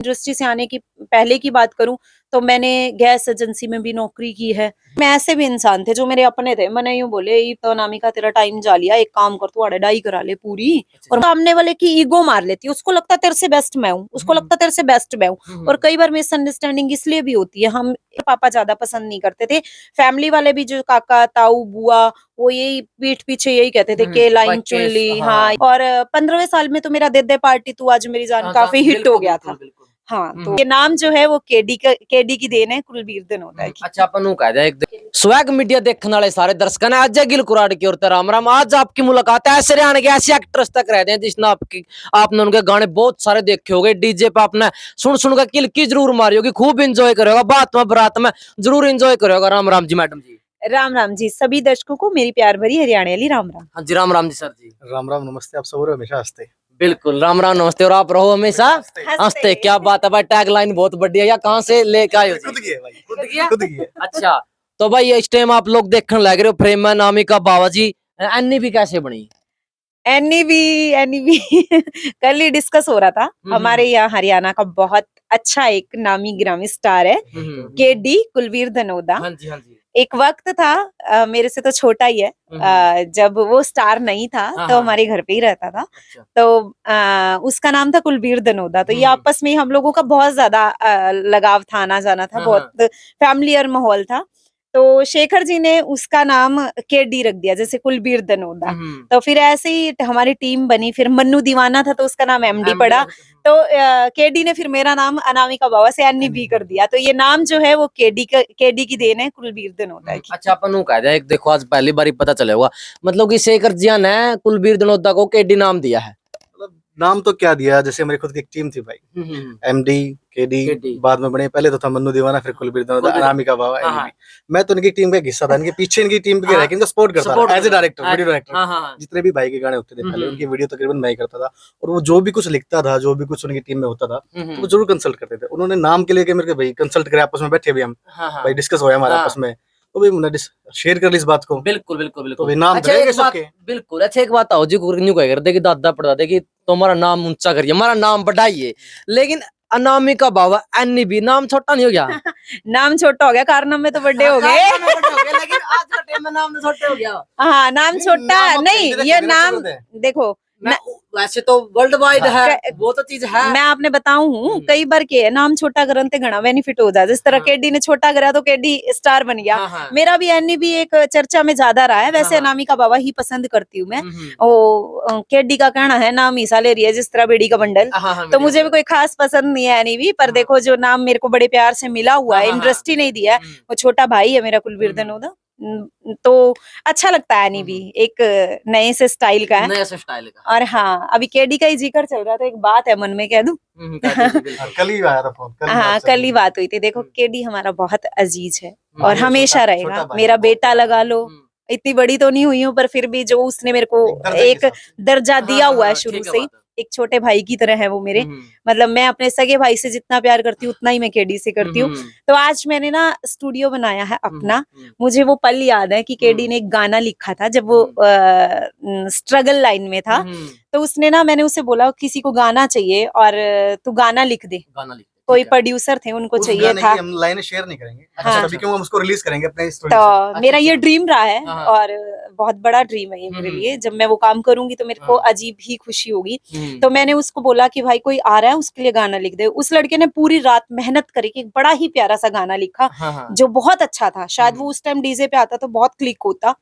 Industry से आने की पहले की बात करूं तो मैंने गैस एजेंसी में भी नौकरी की है। मैं ऐसे भी इंसान थे जो मेरे अपने थे, मैंने यूं बोले ये तो अनामिका तेरा टाइम जा लिया, एक काम कर तू अड़ाई करा ले पूरी। और सामने वाले की ईगो मार लेती है, उसको लगता है तेरे से बेस्ट मैं हूँ, उसको लगता है तेरे से बेस्ट मैं हूँ। और कई बार मिसअंडरस्टैंडिंग इसलिए भी होती है, हम पापा ज्यादा पसंद नहीं करते थे, फैमिली वाले भी जो काका ताऊ बुआ वो यही पीठ पीछे यही कहते थे कि लाइन चुन ली। हाँ, और 15वें साल में तो मेरा दे दे पार्टी तू आज मेरी जान काफी हिट हो गया था। हाँ, तो ये नाम जो है वो केडी की देन है, कुलबीर दनोदा की। अच्छा, अपन नु कह दे एक स्वैग मीडिया देखने वाले सारे दर्शक ने अजय गिल कुराड़ की ओर राम राम। आज आपकी मुलाकात ऐसे हरियाणा के ऐसे एक्ट्रेस तक रहते हैं जिसने आपने उनके गाने बहुत सारे देखे होंगे, डीजे पे आपने सुन सुन कर किलकी जरूर मारी होगी, खूब इंजॉय करेगा, बात में बरात में जरूर इंजॉय करेगा। राम राम जी मैडम जी। राम राम जी, सभी दर्शकों को मेरी प्यार भरी हरियाणवी राम राम। हाँ जी, राम राम जी सर जी। राम राम नमस्ते, आप सब हमेशा हंसते। बिल्कुल, राम राम नमस्ते, और आप रहो हमेशा हंसते। क्या बात है भाई, टैग लाइन बहुत बढ़िया। या कहाँ से लेके आए हो? खुद की है भाई, खुद की है। अच्छा, तो भाई इस टाइम आप लोग देखने लग रहे हो प्रेम में अनामिका बाबा जी, एनी भी कैसे बनी? एनी भी कल ही डिस्कस हो रहा था। हमारे यहाँ हरियाणा का बहुत अच्छा एक नामी गिरामी स्टार है केडी कुलबीर दनोदा। हाँ जी, हाँ जी। एक वक्त था, मेरे से तो छोटा ही है, जब वो स्टार नहीं था तो हमारे घर पे ही रहता था। अच्छा। तो उसका नाम था कुलबीर दनोदा। तो ये आपस में हम लोगों का बहुत ज्यादा लगाव था, आना जाना था, बहुत फैमिलियर माहौल था। तो शेखर जी ने उसका नाम केडी रख दिया, जैसे कुलबीर दनोदा। तो फिर ऐसे ही हमारी टीम बनी, फिर मन्नू दीवाना था तो उसका नाम एमडी पड़ा। तो केडी ने फिर मेरा नाम अनामिका बाबा से एनी बी कर दिया। तो ये नाम जो है वो केडी की देन है, कुलबीर दनोदा की। अच्छा, अपन नु कह दे एक देखो आज पहली बार पता चले होगा, मतलब कि शेखर जी ने कुलबीर दनोदा को केडी नाम दिया है। मतलब नाम तो क्या दिया, जैसे हमारी खुद की एक टीम थी भाई, एमडी केडी, बाद में बने, पहले तो था मन्नू दीवाना, फिर कुलबीर दनोदा, अनामिका बाबा, एमडी। मैं तो इनकी टीम का हिस्सा था, इनके पीछे इनकी टीम के रह के इनको सपोर्ट करता था as a director, video director. जितने भी भाई के गाने होते थे पहले उनकी वीडियो तकरीबन मैं ही करता था। और वो जो भी कुछ लिखता था, जो भी कुछ उनकी टीम में होता था, तो वो जरूर कंसल्ट करते थे। उन्होंने नाम के लिए मेरे को भाई कंसल्ट करे, आपस में बैठे भी हम भाई, डिस्कस हुआ हमारे आपस में, तो भाई मैंने शेयर कर ली इस बात को। बिल्कुल बिल्कुल बिल्कुल। तो नाम अच्छा, एक बात, बिल्कुल। अच्छा, एक बात आओ जी, न्यू कह करते कि दादा पड़दादे कि तुम्हारा नाम ऊंचा करिए, हमारा नाम बढ़ाइए, लेकिन अनामिका बाबा एनी भी नाम छोटा नहीं हो गया? नाम छोटा हो गया, कारनामे में तो बड़े हो गए, लेकिन आज का टाइम में नाम छोटे हो गया। हाँ, नाम छोटा नहीं, ये नाम देखो वैसे तो वर्ल्ड वाइड है, वो तो चीज है। मैं आपने बताऊं कई बार के नाम छोटा करन ते घना बेनिफिट हो जाए। जिस तरह केडी ने छोटा करा तो केडी स्टार बन गया। मेरा भी एनी भी एक चर्चा में ज्यादा रहा है। वैसे अनामिका बाबा ही पसंद करती हूँ मैं। ओ केडी का कहना है नाम ईसा ले रही है जिस तरह बेड़ी का बंडल, तो मुझे भी कोई खास पसंद नहीं है एनी भी। पर देखो जो नाम मेरे को बड़े प्यार से मिला हुआ है, इंडस्ट्री नहीं दिया है, वो छोटा भाई है मेरा कुलबीर दनोदा, तो अच्छा लगता है। एनी भी एक नए से स्टाइल का है, नया से स्टाइल का। और हाँ, अभी केडी का ही जिक्र चल रहा था, एक बात है मन में, कह दूं? कल ही आया था फोन। हाँ, कल ही बात हुई थी। देखो केडी हमारा बहुत अजीज है और हमेशा रहेगा, मेरा बेटा लगा लो। इतनी बड़ी तो नहीं हुई हूँ, पर फिर भी जो उसने मेरे को एक दर्जा दिया हुआ है शुरू से ही, एक छोटे भाई की तरह है वो मेरे। मतलब मैं अपने सगे भाई से जितना प्यार करती हूँ उतना ही मैं केडी से करती हूँ। तो आज मैंने ना स्टूडियो बनाया है अपना। मुझे वो पल याद है कि केडी ने एक गाना लिखा था जब वो स्ट्रगल लाइन में था। तो उसने ना, मैंने उसे बोला किसी को गाना चाहिए और तू गाना लिख दे। कोई प्रोड्यूसर थे, उनको चाहिए था। हम लाइनें शेयर नहीं करेंगे, हाँ। अभी क्यों हम उसको रिलीज करेंगे अपने तो मेरा ये ड्रीम रहा है और बहुत बड़ा ड्रीम है ये मेरे लिए। जब मैं वो काम करूंगी तो मेरे को अजीब ही खुशी होगी। तो मैंने उसको बोला कि भाई कोई आ रहा है, उसके लिए गाना लिख दे। उस लड़के ने पूरी रात मेहनत करी कि एक बड़ा ही प्यारा सा गाना लिखा जो बहुत अच्छा था। शायद वो उस टाइम डीजे पे आता तो बहुत क्लिक होता,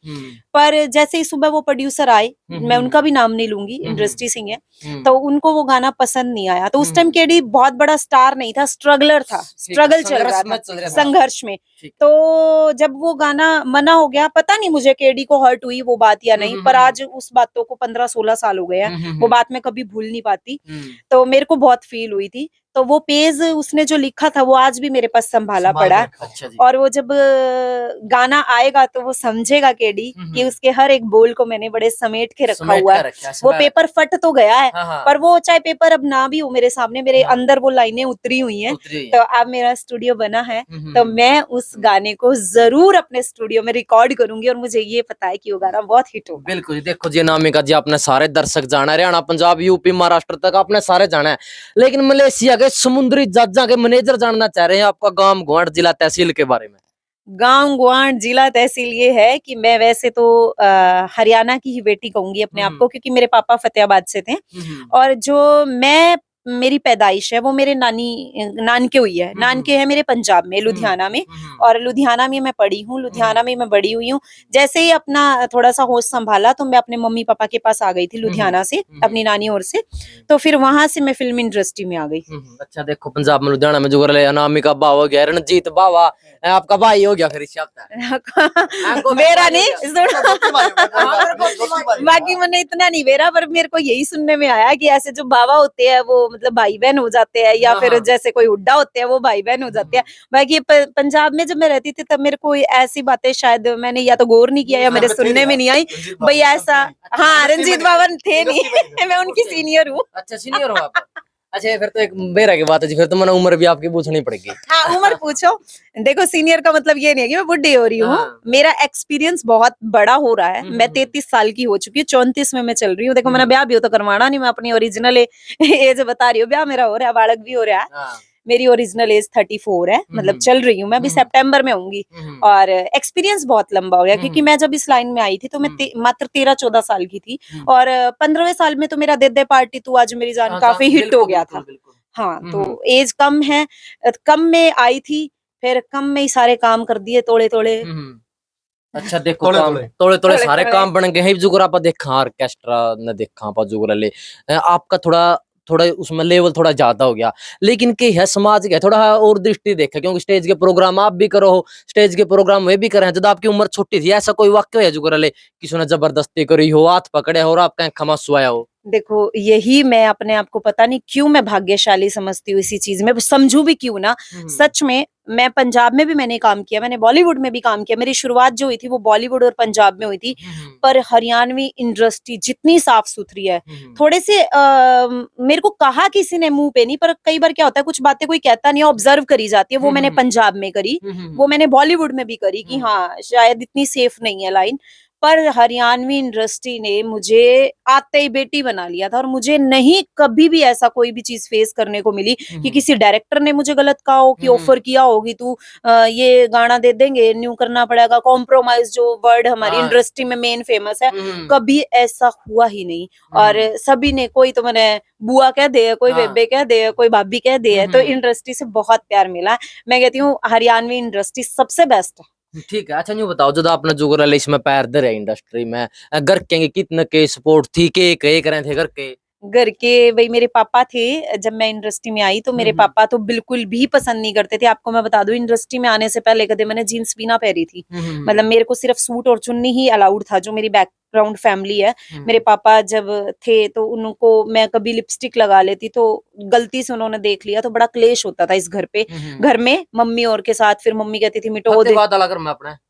पर जैसे ही सुबह वो प्रोड्यूसर आए, मैं उनका भी नाम नहीं लूंगी, इंडस्ट्री सिंह है, तो उनको वो गाना पसंद नहीं आया। तो उस टाइम केडी बहुत बड़ा स्टार नहीं था, स्ट्रगलर था, स्ट्रगल चल रहा था, संघर्ष में। तो जब वो गाना मना हो गया, पता नहीं मुझे केडी को हर्ट हुई वो बात या नहीं, पर आज उस बातों को 15-16 साल हो गए हैं, वो बात मैं कभी भूल नहीं पाती। तो मेरे को बहुत फील हुई थी। तो वो पेज उसने जो लिखा था वो आज भी मेरे पास संभाला पड़ा। अच्छा, और वो जब गाना आएगा तो वो समझेगा केडी कि उसके हर एक बोल को मैंने बड़े समेट के रखा हुआ है। वो पेपर फट तो गया है, पर वो चाहे पेपर अब ना भी हो मेरे सामने, मेरे अंदर वो लाइनें उतरी हुई हैं। तो अब मेरा स्टूडियो बना है, तो मैं उस गाने को जरूर अपने स्टूडियो में रिकॉर्ड करूंगी और मुझे ये पता है कि वो गाना बहुत हिट होगा। बिल्कुल, देखो जी अनामिका जी, आपने सारे दर्शक जाना है, हरियाणा पंजाब यूपी महाराष्ट्र तक आपने सारे जाना है, लेकिन मलेशिया के समुद्री जहाजा के मैनेजर जानना चाह रहे हैं आपका गांव गुआंढ जिला तहसील के बारे में। गांव गुआंढ जिला तहसील ये है कि मैं वैसे तो हरियाणा की ही बेटी कहूंगी अपने आप को, क्योंकि मेरे पापा फतेहाबाद से थे। और जो मैं मेरी पैदाइश है वो मेरे नानके हुई है। नानके है मेरे पंजाब में, लुधियाना में, और लुधियाना में मैं पढ़ी हूँ, लुधियाना में मैं बड़ी हुई हूँ। जैसे ही अपना थोड़ा सा होश संभाला तो मैं अपने मम्मी पापा के पास आ गई थी लुधियाना से, अपनी नानी ओर से। तो फिर वहां से मैं फिल्म इंडस्ट्री में आ गई। अच्छा देखो, पंजाब में लुधियाना में जो अनामिका बावा हो गया, रणजीत बावा आपका भाई हो गया फिर इस हफ्ते। मेरा नहीं सुनो, बाकी मैंने इतना नहीं मेरा, पर मेरे को यही सुनने में आया कि ऐसे जो बाबा होते हैं वो मतलब भाई बहन हो जाते हैं, या फिर जैसे कोई हुड्डा होते हैं वो भाई बहन हो जाते हैं। बाकी पंजाब में जब मैं रहती थी तब मेरे को ऐसी बातें शायद मैंने या तो गौर नहीं किया या मेरे सुनने में नहीं आई भाई ऐसा। हाँ, रंजीत बाबा थे नहीं, मैं उनकी सीनियर हूँ। अच्छा सीनियर हो आप। अच्छा फिर तो एक बेरा की बात है जी, फिर तो मैंने उम्र भी आपकी पूछनी पड़ेगी। हाँ, उम्र पूछो। देखो सीनियर का मतलब ये नहीं है कि मैं बुढ़ी हो रही हूँ। मेरा एक्सपीरियंस बहुत बड़ा हो रहा है। मैं 33 साल की हो चुकी हूँ, 34 में मैं चल रही हूँ। देखो मैंने ब्याह भी हो तो करवाना नहीं, मैं अपनी ओरिजिनल एज बता रही हूँ। ब्याह मेरा हो रहा है, बालक भी हो रहा है। मेरी ओरिजिनल एज 34 है, मतलब चल रही हूँ मैं, अभी सितंबर में होंगी। और एक्सपीरियंस बहुत लंबा हो गया, क्योंकि मैं जब इस लाइन में आई थी तो मैं मात्र 13-14 साल की थी, और 15वें साल में तो मेरा दे दे पार्टी तू आज मेरी जान काफी हिट हो गया था। हाँ, तो एज कम है, कम में आई थी, फिर कम में ही सारे काम कर दिए तोड़े तोड़े। अच्छा देखो तोड़े तोड़े सारे काम बन गए हैं। जुगरा पर देखा ऑर्केस्ट्रा ने देखा पर जुगरा ले आपका थोड़ा उसमें लेवल थोड़ा ज्यादा हो गया, लेकिन के है समाज के थोड़ा और दृष्टि देखा, क्योंकि स्टेज के प्रोग्राम आप भी करो, स्टेज के प्रोग्राम वे भी करे। जब आपकी उम्र छोटी थी ऐसा कोई वाक्य है जुगरा ले किसी ने जबरदस्ती करी हो, हाथ पकड़े हो और आप कहीं खमा सुआया हो? देखो यही मैं अपने आप को पता नहीं क्यों मैं भाग्यशाली समझती हूँ इसी चीज में, समझू भी क्यों ना। सच में मैं पंजाब में भी मैंने काम किया, मैंने बॉलीवुड में भी काम किया। मेरी शुरुआत जो हुई थी वो बॉलीवुड और पंजाब में हुई थी। पर हरियाणवी इंडस्ट्री जितनी साफ सुथरी है, थोड़े से मेरे को कहा किसी ने मुंह पे नहीं, पर कई बार क्या होता है कुछ बातें कोई कहता नहीं, ऑब्जर्व करी जाती है। वो मैंने पंजाब में करी, वो मैंने बॉलीवुड में भी करी कि हाँ शायद इतनी सेफ नहीं है लाइन। पर हरियाणवी इंडस्ट्री ने मुझे आते ही बेटी बना लिया था, और मुझे नहीं कभी भी ऐसा कोई भी चीज फेस करने को मिली कि किसी डायरेक्टर ने मुझे गलत कहा हो, कि ऑफर किया होगी तू ये गाना दे देंगे, न्यू करना पड़ेगा, कॉम्प्रोमाइज जो वर्ड हमारी इंडस्ट्री में मेन फेमस है, कभी ऐसा हुआ ही नहीं। और सभी ने, कोई तो मैंने बुआ कह दे, कोई बेबे कह दे, कोई भाभी कह दे, तो इंडस्ट्री से बहुत प्यार मिला। मैं कहती हूँ हरियाणवी इंडस्ट्री सबसे बेस्ट है। ठीक है। अच्छा न्यू बताओ, जो आपने जुगरा इसमें पैर धरे इंडस्ट्री में, घर के कितने के सपोर्ट थी, के करे थे घर के भाई मेरे पापा थे। जब मैं इंडस्ट्री में आई तो मेरे पापा तो बिल्कुल भी पसंद नहीं करते थे। आपको मैं बता दूं, इंडस्ट्री में आने से पहले कदे मैंने जीन्स भी ना पहनी थी। मतलब मेरे को सिर्फ सूट और चुन्नी ही अलाउड था, जो मेरी बैकग्राउंड फैमिली है। मेरे पापा जब थे तो उनको मैं कभी लिपस्टिक लगा लेती तो गलती से उन्होंने देख लिया तो बड़ा क्लेश होता था इस घर पे, घर में मम्मी और के साथ। फिर मम्मी कहती थी मिटो दे।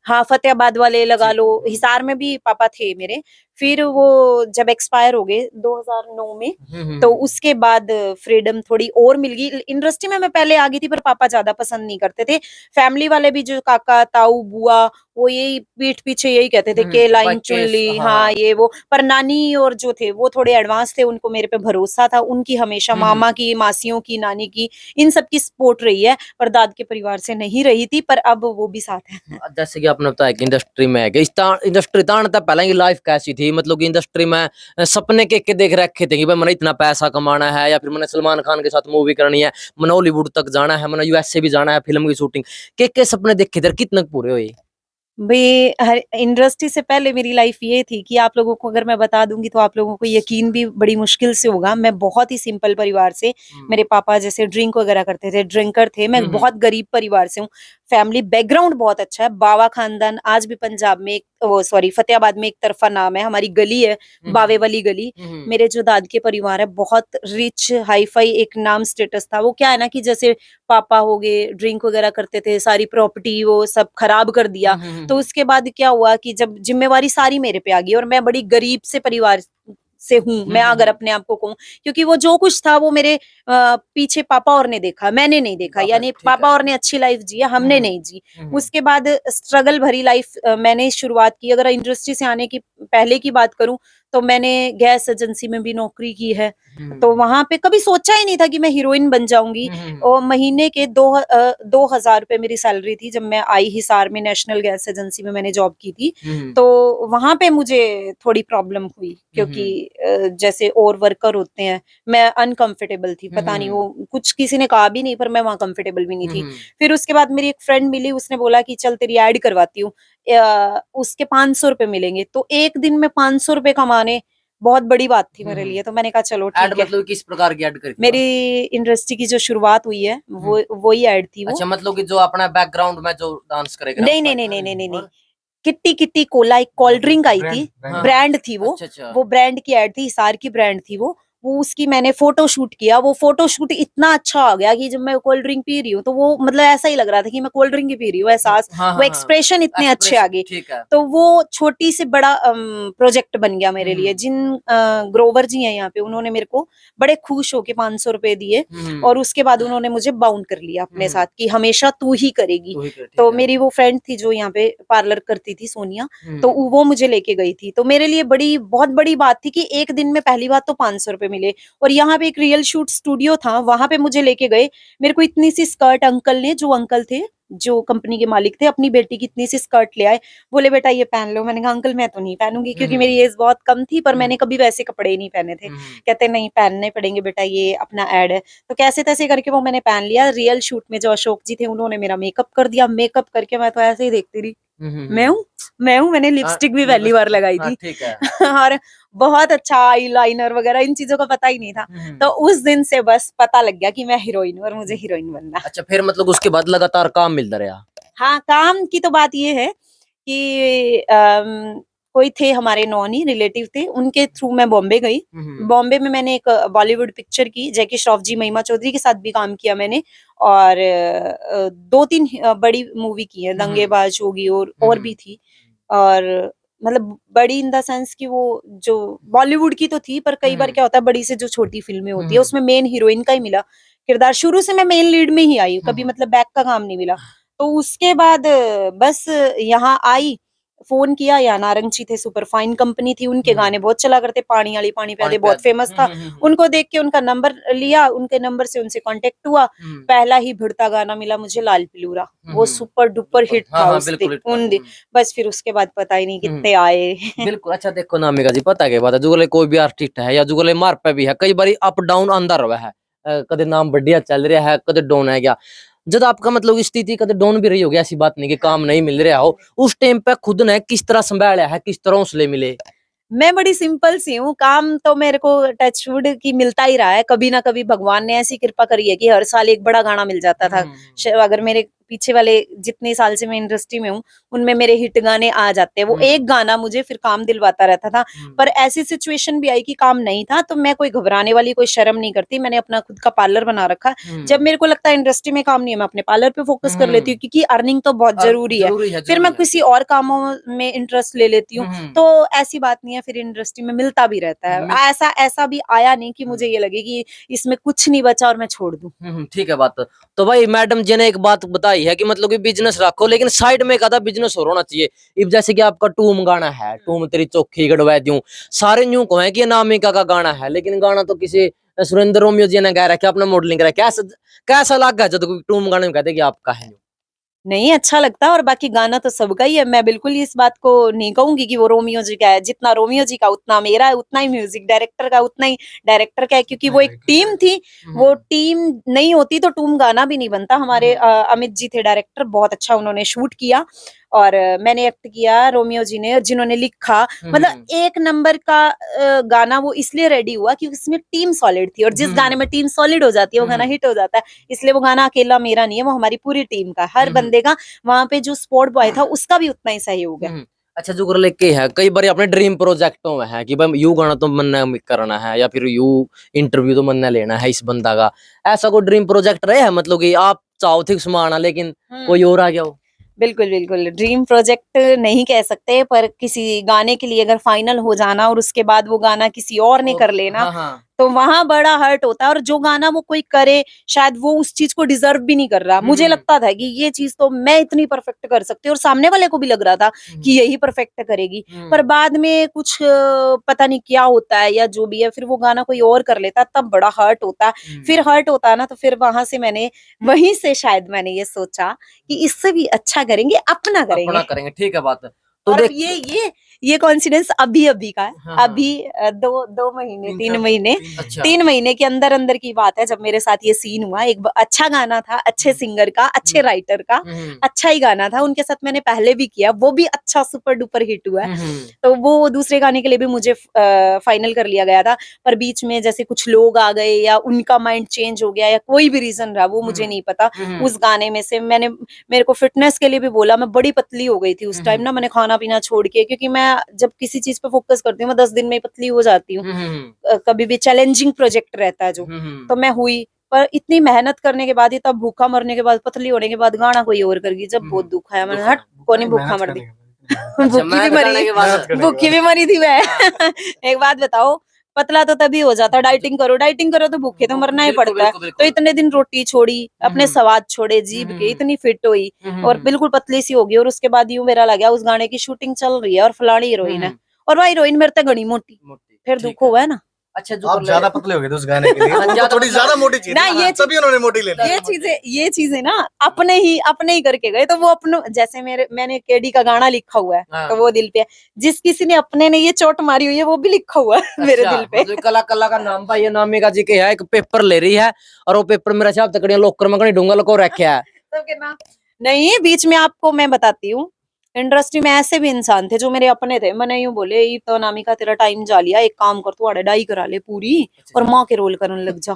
हाँ, फतेहाबाद वाले लगा लो, हिसार में भी पापा थे मेरे। फिर वो जब एक्सपायर हो गए 2009 में, तो उसके बाद फ्रीडम थोड़ी और मिल गई। इंडस्ट्री में मैं पहले आ गई थी, पर पापा ज्यादा पसंद नहीं करते थे। फैमिली वाले भी, जो काका ताऊ बुआ, वो यही पीठ पीछे यही कहते थे कि लाइन चुन ली, हाँ ये वो। पर नानी और जो थे वो थोड़े एडवांस थे, उनको मेरे पे भरोसा था। उनकी हमेशा मामा की, मासियों की, नानी की, इन सब की सपोर्ट रही है, पर दाद के परिवार से नहीं रही थी। पर अब वो भी साथ है। जैसे कि आपने बताया कि इंडस्ट्री में है, इंडस्ट्री तानता पहले की लाइफ कैसी थी, मतलब कि इंडस्ट्री में सपने के देख रखे थे कि भाई मैंने इतना पैसा कमाना है, या फिर मैंने सलमान खान के साथ मूवी करनी है, मैंने हॉलीवुड तक जाना है, मैंने यूएसए भी जाना है फिल्म की शूटिंग के सपने देखे थे, कितने पूरे हुए? भाई इंडस्ट्री से पहले मेरी लाइफ ये थी कि आप लोगों को अगर मैं बता दूंगी तो आप लोगों को यकीन भी बड़ी मुश्किल से होगा। मैं बहुत ही सिंपल परिवार से, मेरे पापा जैसे ड्रिंक वगैरह करते थे, ड्रिंकर थे। मैं बहुत गरीब परिवार से हूँ। फैमिली बैकग्राउंड बहुत अच्छा है। बावा खानदान आज भी पंजाब में फतेहाबाद में एक तरफा नाम है। हमारी गली है बावे वाली गली। मेरे जो दाद के परिवार है बहुत रिच हाई फाई एक नाम स्टेटस था। वो क्या है ना कि जैसे पापा हो गए ड्रिंक वगैरह करते थे, सारी प्रॉपर्टी वो सब खराब कर दिया। तो उसके बाद क्या हुआ कि जब जिम्मेवारी सारी मेरे पे आ गई, और मैं बड़ी गरीब से परिवार से हूँ मैं, अगर अपने आप को कहूँ, क्योंकि वो जो कुछ था वो मेरे पीछे पापा और ने देखा, मैंने नहीं देखा। यानी पापा और ने अच्छी लाइफ जी, हमने नहीं जी। उसके बाद स्ट्रगल भरी लाइफ मैंने शुरुआत की। अगर इंडस्ट्री से आने की पहले की बात करूं तो मैंने गैस एजेंसी में भी नौकरी की है, तो वहां पे कभी सोचा ही नहीं था कि मैं हीरोइन बन जाऊंगी। और महीने के 2,000 रुपए मेरी सैलरी थी जब मैं आई हिसार में, नेशनल गैस एजेंसी में मैंने जॉब की थी। तो वहां पे मुझे थोड़ी प्रॉब्लम हुई, क्योंकि जैसे और वर्कर होते हैं, मैं अनकंफर्टेबल थी। पता नहीं वो कुछ किसी ने कहा भी नहीं, पर मैं वहां कंफर्टेबल भी नहीं थी। फिर उसके बाद मेरी एक फ्रेंड मिली, उसने बोला कि चल तेरी ऐड करवाती हूँ, उसके 500 रुपए मिलेंगे। तो एक दिन में 500 रुपए कमाने बहुत बड़ी बात थी मेरे लिए। तो मैंने कहा चलो ऐड ठीक है। मतलब किस प्रकार की ऐड करती हो? मेरी इंडस्ट्री की जो शुरुआत हुई है वो ही ऐड थी वो। अच्छा, मतलब कि जो अपना बैकग्राउंड में जो डांस करेगा? नहीं नहीं नहीं नहीं नहीं नहीं, किट्टी किट्टी कोला एक कोल्ड ड्रिंक आई थी, ब्रांड थी वो। अच्छा। वो ब्रांड की एड थी, हिसार की ब्रांड थी वो उसकी मैंने फोटो शूट किया। वो फोटो शूट इतना अच्छा आ गया कि जब मैं कोल्ड ड्रिंक पी रही हूँ तो वो मतलब ऐसा ही लग रहा था कि मैं कोल्ड ड्रिंक ही पी रही हूँ, एहसास। वो एक्सप्रेशन इतने अच्छे आ गए। तो वो छोटी से बड़ा प्रोजेक्ट बन गया मेरे लिए। जिन ग्रोवर जी हैं यहाँ पे, उन्होंने मेरे को बड़े खुश होके 500 रुपए दिए, और उसके बाद उन्होंने मुझे बाउंड कर लिया अपने साथ कि हमेशा तू ही करेगी। तो मेरी वो फ्रेंड थी जो यहाँ पे पार्लर करती थी, सोनिया, तो वो मुझे लेके गई थी। तो मेरे लिए बहुत बड़ी बात थी कि एक दिन में पहली बात तो 500 रुपए मिले। और यहाँ पे एक रियल शूट स्टूडियो था, वहां पे मुझे लेके गए। मेरे को इतनी सी स्कर्ट अंकल ने, जो अंकल थे जो कंपनी के मालिक थे, अपनी बेटी की इतनी सी स्कर्ट ले आए। बोले बेटा ये पहन लो। मैंने कहा अंकल मैं तो नहीं पहनूंगी, क्योंकि मेरी एज बहुत कम थी, पर मैंने कभी वैसे कपड़े ही नहीं पहने थे। कहते नहीं पहनने पड़ेंगे बेटा, ये अपना एड है। तो कैसे तैसे करके वो मैंने पहन लिया। रियल शूट में जो अशोक जी थे, उन्होंने मेरा मेकअप कर दिया। मेकअप करके मैं तो ऐसे ही देखती रही, मैं हूँ। मैंने लिपस्टिक भी पहली बार लगाई थी। ठीक है। और बहुत अच्छा आईलाइनर वगैरह, इन चीजों का पता ही नहीं था। तो उस दिन से बस पता लग गया कि मैं हीरोइन हूँ और मुझे हीरोइन बनना। अच्छा, फिर मतलब उसके बाद लगातार काम मिलता रहा? हाँ, काम की तो बात ये है कि कोई थे हमारे नॉन ही रिलेटिव थे, उनके थ्रू मैं बॉम्बे गई। बॉम्बे में मैंने एक बॉलीवुड पिक्चर की, जैकी श्रॉफ जी, महिमा चौधरी के साथ भी काम किया मैंने। और 2-3 बड़ी मूवी की है, दंगेबाज होगी और भी थी। और मतलब बड़ी इन द सेंस कि वो जो बॉलीवुड की तो थी, पर कई बार क्या होता है बड़ी से जो छोटी फिल्में होती है उसमें मेन हीरोइन का ही मिला किरदार। शुरू से मैं मेन लीड में ही आई हूँ, कभी मतलब बैक का काम नहीं मिला। तो उसके बाद बस यहाँ आई, फोन किया। या नारंग जी थे, सुपर फाइन कंपनी थी, उनके गाने बहुत चला करते, पानी वाली पानी प्यादे बहुत फेमस था। उनको देख के उनका नंबर लिया, उनके नंबर से उनसे कांटेक्ट हुआ। पहला ही भिड़ता गाना मिला मुझे, लाल पिलूरा, वो सुपर डुपर हिट था उन दिन। बस फिर उसके बाद पता ही नहीं कितने आए। बिल्कुल। अच्छा देखो नामिका जी, पता क्या बात है, जुगले कोई भी आर्टिस्ट है या जुगले मार पे भी है, कई बार अप डाउन आंदा रहा है। कदे नाम बढ़िया चल रहा है, कदे डाउन है गया। जब आपका मतलब स्थिति कदे डाउन भी रही होगी, ऐसी बात नहीं कि काम नहीं मिल रहा हो, उस टाइम पे खुद ने किस तरह संभाला है, किस तरह हौसले मिले? मैं बड़ी सिंपल सी हूँ, काम तो मेरे को टचवुड की मिलता ही रहा है। कभी ना कभी भगवान ने ऐसी कृपा करी है कि हर साल एक बड़ा गाना मिल जाता था। अगर मेरे पीछे वाले जितने साल से मैं इंडस्ट्री में हूँ, उनमें मेरे हिट गाने आ जाते हैं। वो एक गाना मुझे फिर काम दिलवाता रहता था। पर ऐसी सिचुएशन भी आई कि काम नहीं था, तो मैं कोई घबराने वाली, कोई शर्म नहीं करती। मैंने अपना खुद का पार्लर बना रखा। जब मेरे को लगता है इंडस्ट्री में काम नहीं है, मैं अपने पार्लर पे फोकस कर लेती हूँ, क्योंकि अर्निंग तो बहुत जरूरी है। फिर मैं किसी और कामों में इंटरेस्ट ले लेती हूँ। तो ऐसी बात नहीं है, फिर इंडस्ट्री में मिलता भी रहता है। ऐसा भी आया नहीं कि मुझे ये लगे कि इसमें कुछ नहीं बचा और मैं छोड़ दूं। ठीक है बात। तो भाई मैडम जी ने एक बात बताई है कि मतलब कि बिजनेस रखो, लेकिन साइड में एक आधा बिजनेस और होना चाहिए। अब जैसे कि आपका टूम गाना है, टूम तेरी चौखी गड़वा दूं, सारे न्यू को है कि नामिका का गाना है, लेकिन गाना तो किसी सुरेंद्र रोमियो जी ने गा रखा, अपना मॉडलिंग करा। कैसा लगा जब टूम गाने में कहते कि आपका है? नहीं, अच्छा लगता है। और बाकी गाना तो सबका ही है। मैं बिल्कुल इस बात को नहीं कहूंगी कि वो रोमियो जी का है। जितना रोमियो जी का उतना मेरा है, उतना ही म्यूजिक डायरेक्टर का उतना ही डायरेक्टर का है, क्योंकि वो एक टीम थी। वो टीम नहीं होती तो टूम गाना भी नहीं बनता। हमारे अमित जी थे डायरेक्टर, बहुत अच्छा उन्होंने शूट किया और मैंने एक्ट किया, रोमियो जी ने, जिन्होंने लिखा। मतलब एक नंबर का गाना वो इसलिए रेडी हुआ क्योंकि उसमें टीम सॉलिड थी, और जिस गाने में टीम सॉलिड हो जाती है वो गाना हिट हो जाता है। इसलिए वो गाना अकेला मेरा नहीं है, वो हमारी पूरी टीम का, हर बंदे का। वहां पे जो स्पॉट बॉय था उसका भी उतना ही सहयोग है। अच्छा, जो लेके है कई बार अपने ड्रीम प्रोजेक्टों में है कि भाई यू गाना तो मन करना है, या फिर यू इंटरव्यू तो मन लेना है इस बंदा का, ऐसा कोई ड्रीम प्रोजेक्ट रहे है मतलब कि आप चाहो थे उसमें आना, लेकिन कोई और आ गया हो? बिल्कुल बिल्कुल ड्रीम प्रोजेक्ट नहीं कह सकते, पर किसी गाने के लिए अगर फाइनल हो जाना और उसके बाद वो गाना किसी और ने कर लेना, हाँ हाँ तो वहां बड़ा हर्ट होता है। और जो गाना वो कोई करे, शायद वो उस चीज को डिजर्व भी नहीं कर रहा। मुझे लगता था कि ये चीज तो मैं इतनी परफेक्ट कर सकती हूँ, और सामने वाले को भी लग रहा था कि यही परफेक्ट करेगी। पर बाद में कुछ पता नहीं क्या होता है या जो भी है, फिर वो गाना कोई और कर लेता, तब बड़ा हर्ट होता है। फिर हर्ट होता है ना, तो फिर वहां से मैंने, वहीं से शायद मैंने ये सोचा कि इससे भी अच्छा करेंगे, अपना अपना करेंगे। करेंगे, ठीक है बात। तो और देख ये कॉन्फिडेंस अभी अभी का है। हाँ, हाँ। अभी 2 महीने 3 महीने अच्छा 3 महीने के अंदर अंदर की बात है, जब मेरे साथ ये सीन हुआ। एक अच्छा गाना था, अच्छे सिंगर का, अच्छे राइटर का, अच्छा ही गाना था। उनके साथ मैंने पहले भी किया, वो भी अच्छा सुपर डुपर हिट हुआ है। तो वो दूसरे गाने के लिए भी मुझे फाइनल कर लिया गया था। पर बीच में जैसे कुछ लोग आ गए, या उनका माइंड चेंज हो गया, या कोई भी रीजन रहा, वो मुझे नहीं पता। उस गाने में से मेरे को फिटनेस के लिए भी बोला। मैं बड़ी पतली हो गई थी उस टाइम ना, मैंने खाना पीना छोड़ के, क्योंकि मैं जब किसी चीज पे फोकस करती हूँ, मैं 10 दिन में ही पतली हो जाती हूँ। कभी भी चैलेंजिंग प्रोजेक्ट रहता है जो, तो मैं हुई। पर इतनी मेहनत करने के बाद ही, तब भूखा मरने के बाद, पतली होने के बाद गाना कोई और कर गई, जब बहुत दुख आया। मैंने हट, कौन ही भूखा मर दी। भूखी भी मरी, भूखी भी मरी थी मैं। एक बात बताओ, पतला तो तभी हो जाता, डाइटिंग करो तो भूखे तो मरना ही पड़ता है। तो इतने दिन रोटी छोड़ी, अपने स्वाद छोड़े जीभ के, इतनी फिट हुई और बिल्कुल पतली सी होगी। और उसके बाद यूं मेरा लगा, उस गाने की शूटिंग चल रही है और फलानी हीरोइन है, और वह हीरोइन मेरे तक घनी मोटी, फिर दुख हुआ है ना। अच्छा आप ज्यादा पतले हो गए थे उस गाने के लिए, उनको थोड़ी ज्यादा मोटी चीज ना, ये तभी उन्होंने मोटी ले ली। ये चीजें ना अपने ही करके गए। तो वो अपने, जैसे मैंने केडी का गाना लिखा हुआ है, तो वो दिल पे है। जिस किसी ने अपने ने ये चोट मारी हुई है, वो भी लिखा हुआ है मेरे दिल पे। मतलब कला कला का नाम भाई ये नामिका जी के है, एक पेपर ले रही है, और वो पेपर मेरा छाप तकड़िया लोकर में कहीं ढूंगा को रखा है। तो कहना नहीं, बीच में आपको मैं बताती हूँ, इंडस्ट्री में ऐसे भी इंसान थे जो मेरे अपने थे। मैंने यूं बोले, ये तो नामिका तेरा टाइम जा लिया, एक काम कर, तू अड़ाई करा ले पूरी और माँ के रोल करने लग जा।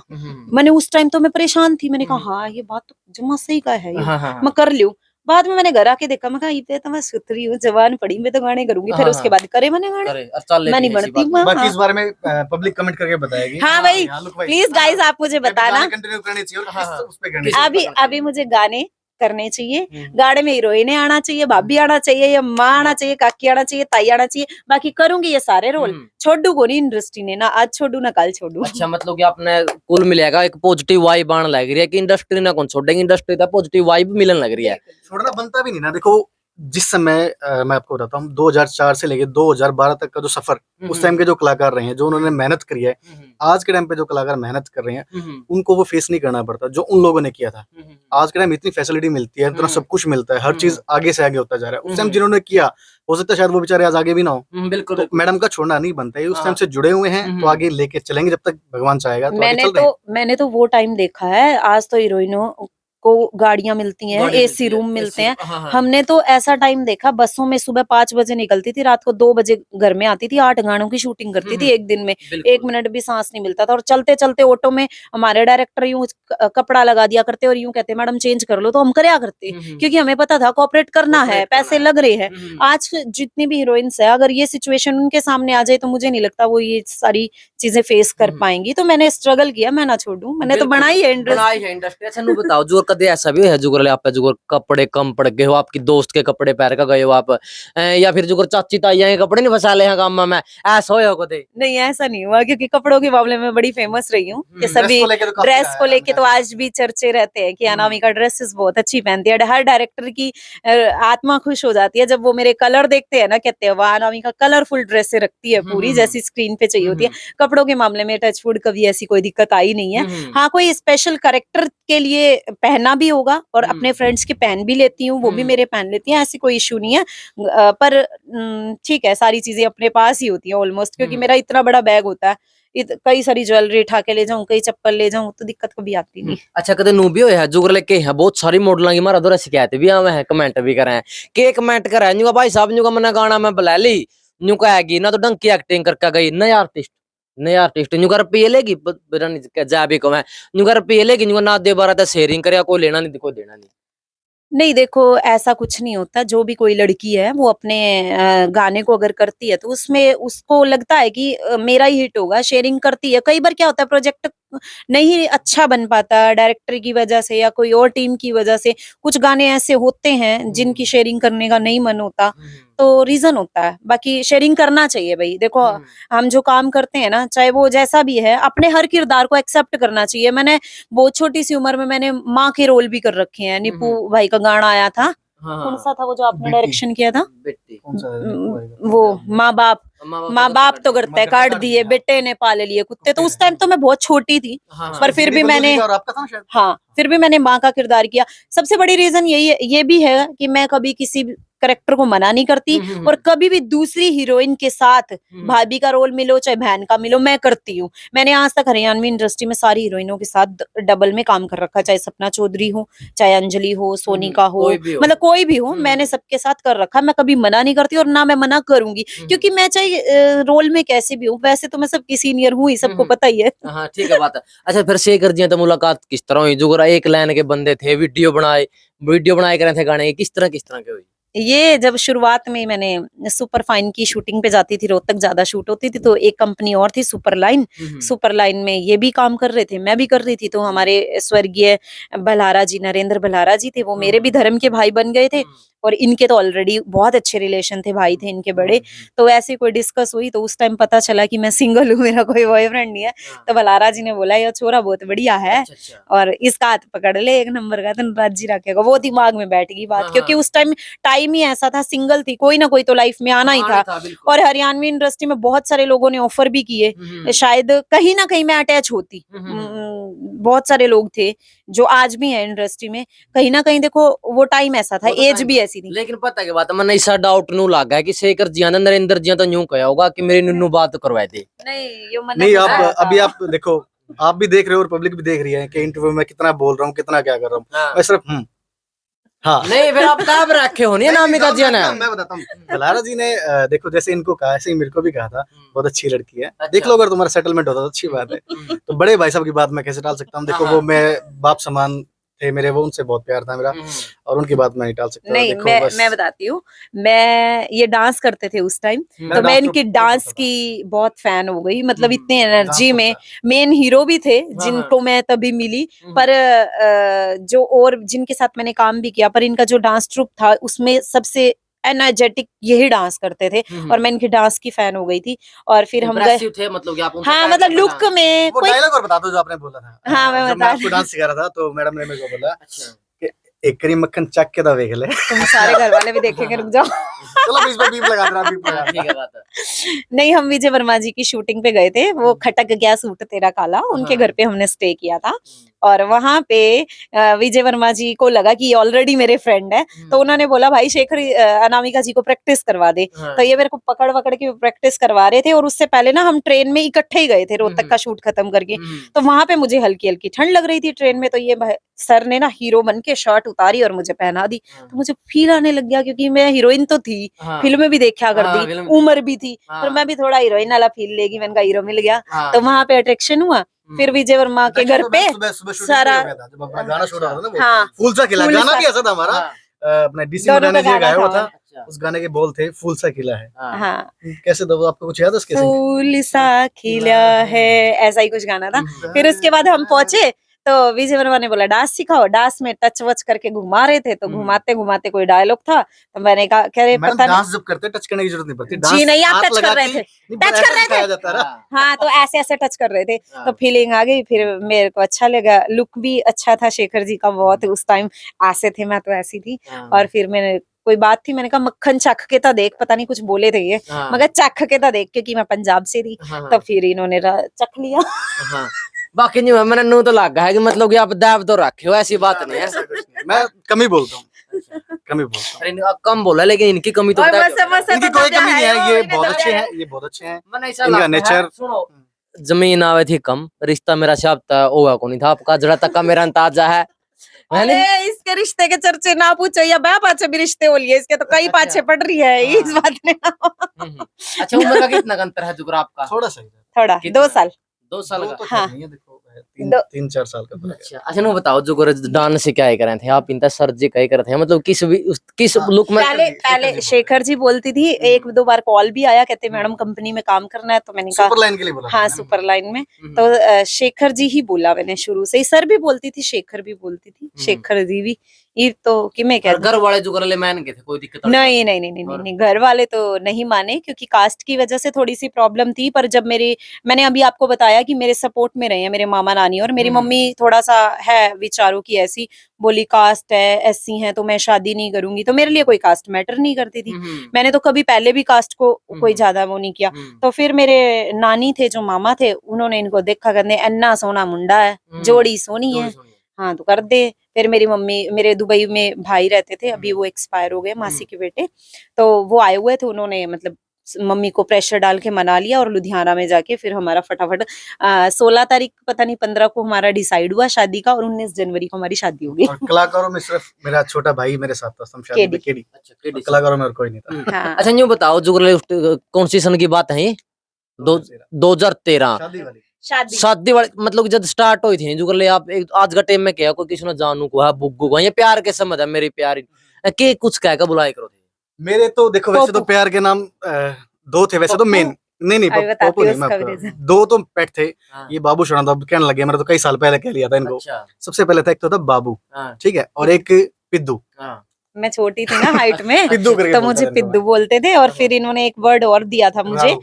मैंने उस टाइम तो मैं परेशान थी। मैंने कहा हाँ, ये बात तो जमा सही का है, ये मैं कर लूं। बाद में मैंने घर आके देखा, मैं कहा ये तो मैं सुथरी हूँ, जवान पड़ी, मैं तो गाने करूंगी। फिर उसके बाद करे मैंने गाने, मैं नहीं बनती। बाकी इस बारे में पब्लिक कमेंट करके बताएगी। हाँ भाई, प्लीज गाइस आप मुझे बताना। कंटिन्यू करनी चाहिए और उस पे करनी चाहिए। अभी मुझे गाने करने चाहिए, गाने में हीरोइने आना चाहिए, भाभी आना चाहिए, या माँ आना चाहिए, काकी आना चाहिए, ताई आना चाहिए। बाकी करूंगी ये सारे रोल, छोड़ू को नहीं इंडस्ट्री ने, ना आज छोड़ू ना कल छोड़ू। अच्छा, मतलब कि आपने कुल मिलेगा एक पॉजिटिव वाइब आने लग रही है कि इंडस्ट्री ना कौन छोड़ेंगे, इंडस्ट्री का पॉजिटिव वाइब मिलने लग रही है। छोड़ना बनता भी नहीं ना। देखो, जिस समय मैं आपको बताता हूँ 2004 से लेके 2012 तक का जो सफर, उस टाइम के जो कलाकार रहे हैं, जो उन्होंने मेहनत करी है, आज के टाइम पे जो कलाकार मेहनत कर रहे हैं, उनको वो फेस नहीं करना पड़ता जो उन लोगों ने किया था। आज के टाइम इतनी फैसिलिटी मिलती है, इतना सब कुछ मिलता है, हर चीज आगे से आगे होता जा रहा है। उस टाइम जिन्होंने किया, हो सकता है शायद वो बेचारे आज आगे भी ना हो। बिल्कुल, तो मैडम का छोड़ना नहीं बनता है, उस टाइम से जुड़े हुए हैं तो आगे लेके चलेंगे जब तक भगवान चाहेगा। तो मैंने तो वो टाइम देखा है। आज तो हीरोइनों को गाड़ियां मिलती हैं, एसी रूम मिलते हैं। हमने तो ऐसा टाइम देखा, बसों में सुबह 5 बजे निकलती थी, रात को 2 बजे घर में आती थी, 8 गानों की शूटिंग करती थी एक दिन में। 1 मिनट भी सांस नहीं मिलता था। और चलते चलते ऑटो में हमारे डायरेक्टर यूं कपड़ा लगा दिया करते और यूं कहते मैडम चेंज कर लो, तो हम करया करते, क्योंकि हमें पता था कोऑपरेट करना है, पैसे लग रहे हैं। आज जितनी भी हीरोइंस है, अगर ये सिचुएशन उनके सामने आ जाए, तो मुझे नहीं लगता वो ये सारी चीजें फेस कर पाएंगी। तो मैंने स्ट्रगल किया, मैं ना छोड़ू, मैंने तो बनाई है इंडस्ट्री। अच्छा नु बताओ, जो कदे ऐसा भी है जुगर आप जुगर कपड़े कम पड़ गए हो, आपकी दोस्त के कपड़े पहन कर गए हो आप, या फिर जुगर चाची ताइया के कपड़े नहीं फंसा ले हैं काम में, ऐसा हो कदे? नहीं, ऐसा नहीं हुआ, क्योंकि कपड़ों के मामले में बड़ी फेमस रही हूँ कि सभी ड्रेस को लेके तो आज भी चर्चे रहते हैं कि अनामिका ड्रेसेस बहुत अच्छी पहनती है। हर डायरेक्टर की आत्मा खुश हो जाती है जब वो मेरे कलर देखते हैं ना, कहते हैं वाह अनामिका कलरफुल ड्रेसें रखती है पूरी, जैसी स्क्रीन पे चाहिए होती है। कपड़ों के मामले में टचवुड कभी ऐसी कोई दिक्कत आई नहीं है। हाँ, कोई स्पेशल कैरेक्टर के लिए पहना भी होगा, और अपने फ्रेंड्स के पहन भी लेती हूँ, वो भी मेरे पहन लेती हैं, ऐसी कोई इशू नहीं है। पर ठीक है, सारी चीजें अपने पास ही होती हैं ऑलमोस्ट, क्योंकि मेरा इतना बड़ा बैग होता है, कई सारी ज्वेलरी उठा के ले जाऊं, कई चप्पल ले जाऊं, तो दिक्कत कभी आती नहीं। अच्छा, कदे नू भी होया जुगर लेके है बहुत सारी मॉडल की मारा दो शिकायत भी आवे है, कमेंट भी करे हैं के कमेंट करे हैं भाई साहब न्यू का मैंने गाना में बुला ली, न्यू कहेगी ना तो ढंग की एक्टिंग करके गई, नया आर्टिस्ट न्यू कर पे लेगी जा भी को मैं न्यू कर पे लेगी, न्यू ना दे बारा तो शेयरिंग करे, कोई लेना नहीं कोई देना नहीं। नहीं देखो, ऐसा कुछ नहीं होता। जो भी कोई लड़की है वो अपने गाने को अगर करती है तो उसमें उसको लगता है कि मेरा ही हिट होगा, शेयरिंग करती है। कई बार क्या होता है, प्रोजेक्ट नहीं अच्छा बन पाता डायरेक्टर की वजह से या कोई और टीम की वजह से। कुछ गाने ऐसे होते हैं जिनकी शेयरिंग करने का नहीं मन होता, तो रीजन होता है। बाकी शेयरिंग करना चाहिए भाई। देखो, हम जो काम करते हैं ना, चाहे वो जैसा भी है, अपने हर किरदार को एक्सेप्ट करना चाहिए। मैंने बहुत छोटी सी उम्र में मैंने माँ के रोल भी कर रखे हैं। निपू भाई का गाना आया था, कौन सा था वो जो आपने डायरेक्शन किया था? वो माँ बाप तो करता है, काट दिए बेटे ने पाल लिए कुत्ते। तो उस टाइम तो मैं बहुत छोटी थी, पर फिर भी मैंने, हाँ, फिर भी मैंने माँ का किरदार किया। सबसे बड़ी रीजन ये भी है कि मैं कभी किसी करेक्टर को मना नहीं करती, और कभी भी दूसरी हीरोइन के साथ भाभी का रोल मिलो चाहे बहन का मिलो, मैं करती हूँ। मैंने आज तक हरियाणवी इंडस्ट्री में सारी हीरोइनों के साथ डबल में काम कर रखा, चाहे सपना चौधरी हो, चाहे अंजलि हो, सोनिका हो, मतलब कोई भी हो, मैंने सबके साथ कर रखा। मैं कभी मना नहीं करती और ना मैं मना करूंगी, क्योंकि मैं चाहे रोल में कैसे भी हूँ, वैसे तो मैं सबकी सीनियर हूँ ही, सबको पता ही है। हाँ ठीक है बात है। अच्छा फिर शेखर जी तो मुलाकात किस तरह हुई? जो एक लाइन के बंदे थे, वीडियो बनाए कर रहे थे गाने, किस तरह के हुई? ये जब शुरुआत में मैंने सुपर फाइन की शूटिंग पे जाती थी, रोहतक ज्यादा शूट होती थी, तो एक कंपनी और थी सुपर लाइन। सुपर लाइन में ये भी काम कर रहे थे, मैं भी कर रही थी। तो हमारे स्वर्गीय भल्लारा जी, नरेंद्र भल्लारा जी थे, वो मेरे भी धर्म के भाई बन गए थे, और इनके तो ऑलरेडी बहुत अच्छे रिलेशन थे, भाई थे इनके बड़े। तो ऐसे कोई डिस्कस हुई, तो उस टाइम पता चला कि मैं सिंगल हूँ, मेरा कोई बॉयफ्रेंड नहीं है। तो भल्लारा जी ने बोला, ये छोरा बहुत बढ़िया है, और इसका हाथ पकड़ ले, एक नंबर का, तो राज जी रखेगा। वो दिमाग में बैठ गई बात, क्योंकि उस टाइम ही ऐसा था, सिंगल थी, कोई ना कोई तो लाइफ में आना ही था। और हरियाणवी इंडस्ट्री में बहुत सारे लोगों ने ऑफर भी किए, शायद कहीं ना कहीं मैं अटैच होती। बहुत सारे लोग थे जो आज भी है इंडस्ट्री में। कहीं ना कहीं देखो, वो टाइम ऐसा था, एज भी ऐसी थी। लेकिन पता क्या बात है, मैंने ऐसा डाउट नू लगा है कि शेखर जी ने नरेंद्र जी तो यूं कहा होगा कि मेरी नुनू बात करवाए थे। नहीं, आप अभी आप देखो, आप भी देख रहे हो और पब्लिक भी देख रही है कि इंटरव्यू में कितना बोल रहा हूँ, कितना क्या कर रहा हूँ। मैं सिर्फ हाँ नहीं, फिर आप दाब रखे हो नहीं अनामिका जी ने। मैं बताता हूँ, भल्लारा जी ने देखो, जैसे इनको कहा, ऐसे ही मेरे को भी कहा था, बहुत अच्छी लड़की है, देख लो, अगर तुम्हारा सेटलमेंट होता तो अच्छी बात है। तो बड़े भाई साहब की बात मैं कैसे टाल सकता हूँ? देखो, वो मैं बाप समान थे मेरे, वो उनसे बहुत प्यार था मेरा, और उनकी बात मैं नहीं टाल सकता। नहीं, मैं बताती हूँ, मैं ये डांस करते थे उस टाइम, तो मैं इनकी डांस की बहुत फैन हो गई। मतलब इतने एनर्जी में, मेन हीरो भी थे जिनको मैं तभी मिली, पर जो और जिनके साथ मैंने काम भी किया, पर इनका जो डांस ट्रुप था उसमें सबसे एनर्जेटिक यही डांस करते थे, और मैं इनकी डांस की फैन हो गई थी। और फिर हम गए थे, मतलब कि आप हाँ, मतलब लुक में वो डायलॉग और बता दो जो आपने बोला था। हाँ, मैं जब मैं आपको डांस सिखा रहा था, तो मैडम ने मेरे को बोला कि एक करी मक्खन चक के तो देख ले। तुम सारे घर वाले भी देखेंगे, रुक जाओ। चलो बीच में बीप लगा देना, बीप लगा। ठीक है बात है। नहीं, हम विजय वर्मा जी की शूटिंग पे गए थे, वो खटक गया सूट तेरा काला, उनके घर पे हमने स्टे किया था। और वहां पे विजय वर्मा जी को लगा कि ये ऑलरेडी मेरे फ्रेंड है, तो उन्होंने बोला, भाई शेखर अनामिका जी को प्रैक्टिस करवा दे। तो ये मेरे को पकड़ पकड़ के प्रैक्टिस करवा रहे थे, और उससे पहले ना हम ट्रेन में इकट्ठे ही गए थे रोहतक का शूट खत्म करके। तो वहां पे मुझे हल्की हल्की ठंड लग रही थी ट्रेन में, तो ये सर ने ना हीरो बन के शर्ट उतारी और मुझे पहना दी। तो मुझे फील आने लग गया, क्योंकि मैं हीरोइन तो थी, फिल्म में भी देखा कर दी, उम्र भी थी, पर मैं भी थोड़ा हीरोइन वाला फील लेगी, मैंने कहा हीरो मिल गया। तो वहां पे अट्रैक्शन हुआ। फिर विजय वर्मा के घर पे सारा गाना शूट हो रहा था ना, हाँ, फूल सा खिला, गाना भी ऐसा था हमारा, अपना डीसी मदान जी गाया हुआ था। उस गाने के बोल थे, फूल सा खिला है। हाँ, कैसे था वो, आपको कुछ याद है उसके? फूल सा खिला है, ऐसा ही कुछ गाना था। फिर उसके बाद हम पहुंचे, तो विजय वर्मा ने बोला डांस सिखाओ। डांस में टच वच करके घुमा रहे थे, तो घुमाते घुमाते कोई डायलॉग था, तो मैंने कहा, कह रहे पता डांस जब करते टच करने की जरूरत नहीं पड़ती। जी नहीं, आप टच कर रहे थे, टच कर रहे थे, हाँ, तो ऐसे ऐसे टच कर रहे थे, तो फीलिंग आ गई। फिर मेरे को अच्छा लगा, लुक भी अच्छा था शेखर जी का बहुत, उस टाइम ऐसे थे, मैं तो ऐसी थी। और फिर मैंने कोई बात थी, मैंने कहा मक्खन चख के था देख, पता नहीं कुछ बोले थे ये, मगर चख के था देख, क्योंकि मैं पंजाब से थी। तो फिर इन्होंने चख लिया। बाकी नहीं, मैंने नू तो लगा है कि मतलब कि आप दाब तो रखे हो, ऐसी बात नहीं है। मैं कमी बोलता हूँ, कमी बोलता हूँ। कम बोला, लेकिन इनकी कमी तो इनकी कोई कमी नहीं है, ये बहुत अच्छे हैं, ये बहुत अच्छे हैं, इनका नेचर। सुनो, जमीन आवे थी कम, रिश्ता मेरा शाब्ता होगा को नहीं था, आपका जरा तक मेरा अंदाजा है। अरे इसके रिश्ते के चर्चे ना पूछो, या मैं पाछे भी रिश्ते हो लिए इसके, तो कई पाछे पड़ रही है इस बात ने। अच्छा, उम्र का कितना अंतर है जुगरा आपका? थोड़ा सा, थोड़ा 2 साल। 2 साल तो हाँ, नहीं है, देखो है, दो- 3-4 साल का फर्क है। अच्छा अच्छा, नो बताओ जो डांस से क्या ही करे थे आप, इनका सर जी क्या ही करे थे, मतलब किस लुक में? पहले शेखर जी बोलती थी, एक दो बार कॉल भी आया, कहते मैडम कंपनी में काम करना है, तो मैंने कहा सुपर लाइन के लिए बोला हाँ था। सुपर लाइन में। तो शेखर जी ही बोला मैंने शुरू से ही, सर भी बोलती थी, शेखर भी बोलती थी, शेखर जी भी, ये तो कि मैं और कह घर वाले जो कर ले मान गए थे, कोई दिक्कत नहीं नहीं नहीं नहीं नहीं नहीं, घर वाले तो नहीं माने, क्योंकि कास्ट की वजह से थोड़ी सी प्रॉब्लम थी। पर जब मैंने अभी आपको बताया कि मेरे सपोर्ट में रहे हैं मेरे मामा नानी, और मेरी मम्मी थोड़ा सा है विचारों की ऐसी, बोली कास्ट है, एससी है तो मैं शादी नहीं करूंगी, तो मेरे लिए कोई कास्ट मैटर नहीं करती थी। मैंने तो कभी पहले भी कास्ट को कोई ज्यादा वो नहीं किया। तो फिर मेरे नानी थे जो मामा थे, उन्होंने इनको देखा, कहने अन्ना सोना मुंडा है, जोड़ी सोनी है, हाँ तो कर दे। फिर मेरी मम्मी, मेरे दुबई में भाई रहते थे, अभी वो एक्सपायर हो गए, मासी के बेटे, तो वो आए हुए थे, उन्होंने मतलब मम्मी को प्रेशर डाल के मना लिया, और लुधियाना में जाके फिर हमारा फटाफट 16 तारीख पता नहीं 15 को हमारा डिसाइड हुआ शादी का, और 19 जनवरी को हमारी शादी हो गई। और कलाकारों में सिर्फ मेरा छोटा भाई मेरे साथ था शादी में, केडी। अच्छा, कलाकारों में और कोई नहीं था। हाँ। अच्छा यूँ बताओ जो कौन सी सन की बात है ये? 2013 शादी वाली। शादी वाले, मतलब जब स्टार्ट हुई थी जो कर ले आप आज का टाइम में क्या कोई किसी ने जानू को है बुग्गू को, ये प्यार के समझ है मेरी प्यारी के कुछ कह का बुलाए करो थे? मेरे तो देखो वैसे तो प्यार के नाम 2 थे वैसे तो मेन, नहीं अभी बताती पप्पू हूँ नहीं, मैं उसका आपको reason। 2 तो पेट थे। हाँ। ये बाबू शरण तो कहने लगे, मैंने तो कई साल पहले कह लिया था इनको। अच्छा। सबसे पहले था एक तो था बाबू, हाँ। ठीक है, और एक पिद्दू। हाँ। मैं छोटी थी ना हाइट में, पिद्दू करके तो बोलते मुझे थे इनको पिद्दू बोलते थे, और फिर इन्होंने एक वर्ड और दिया था मुझे,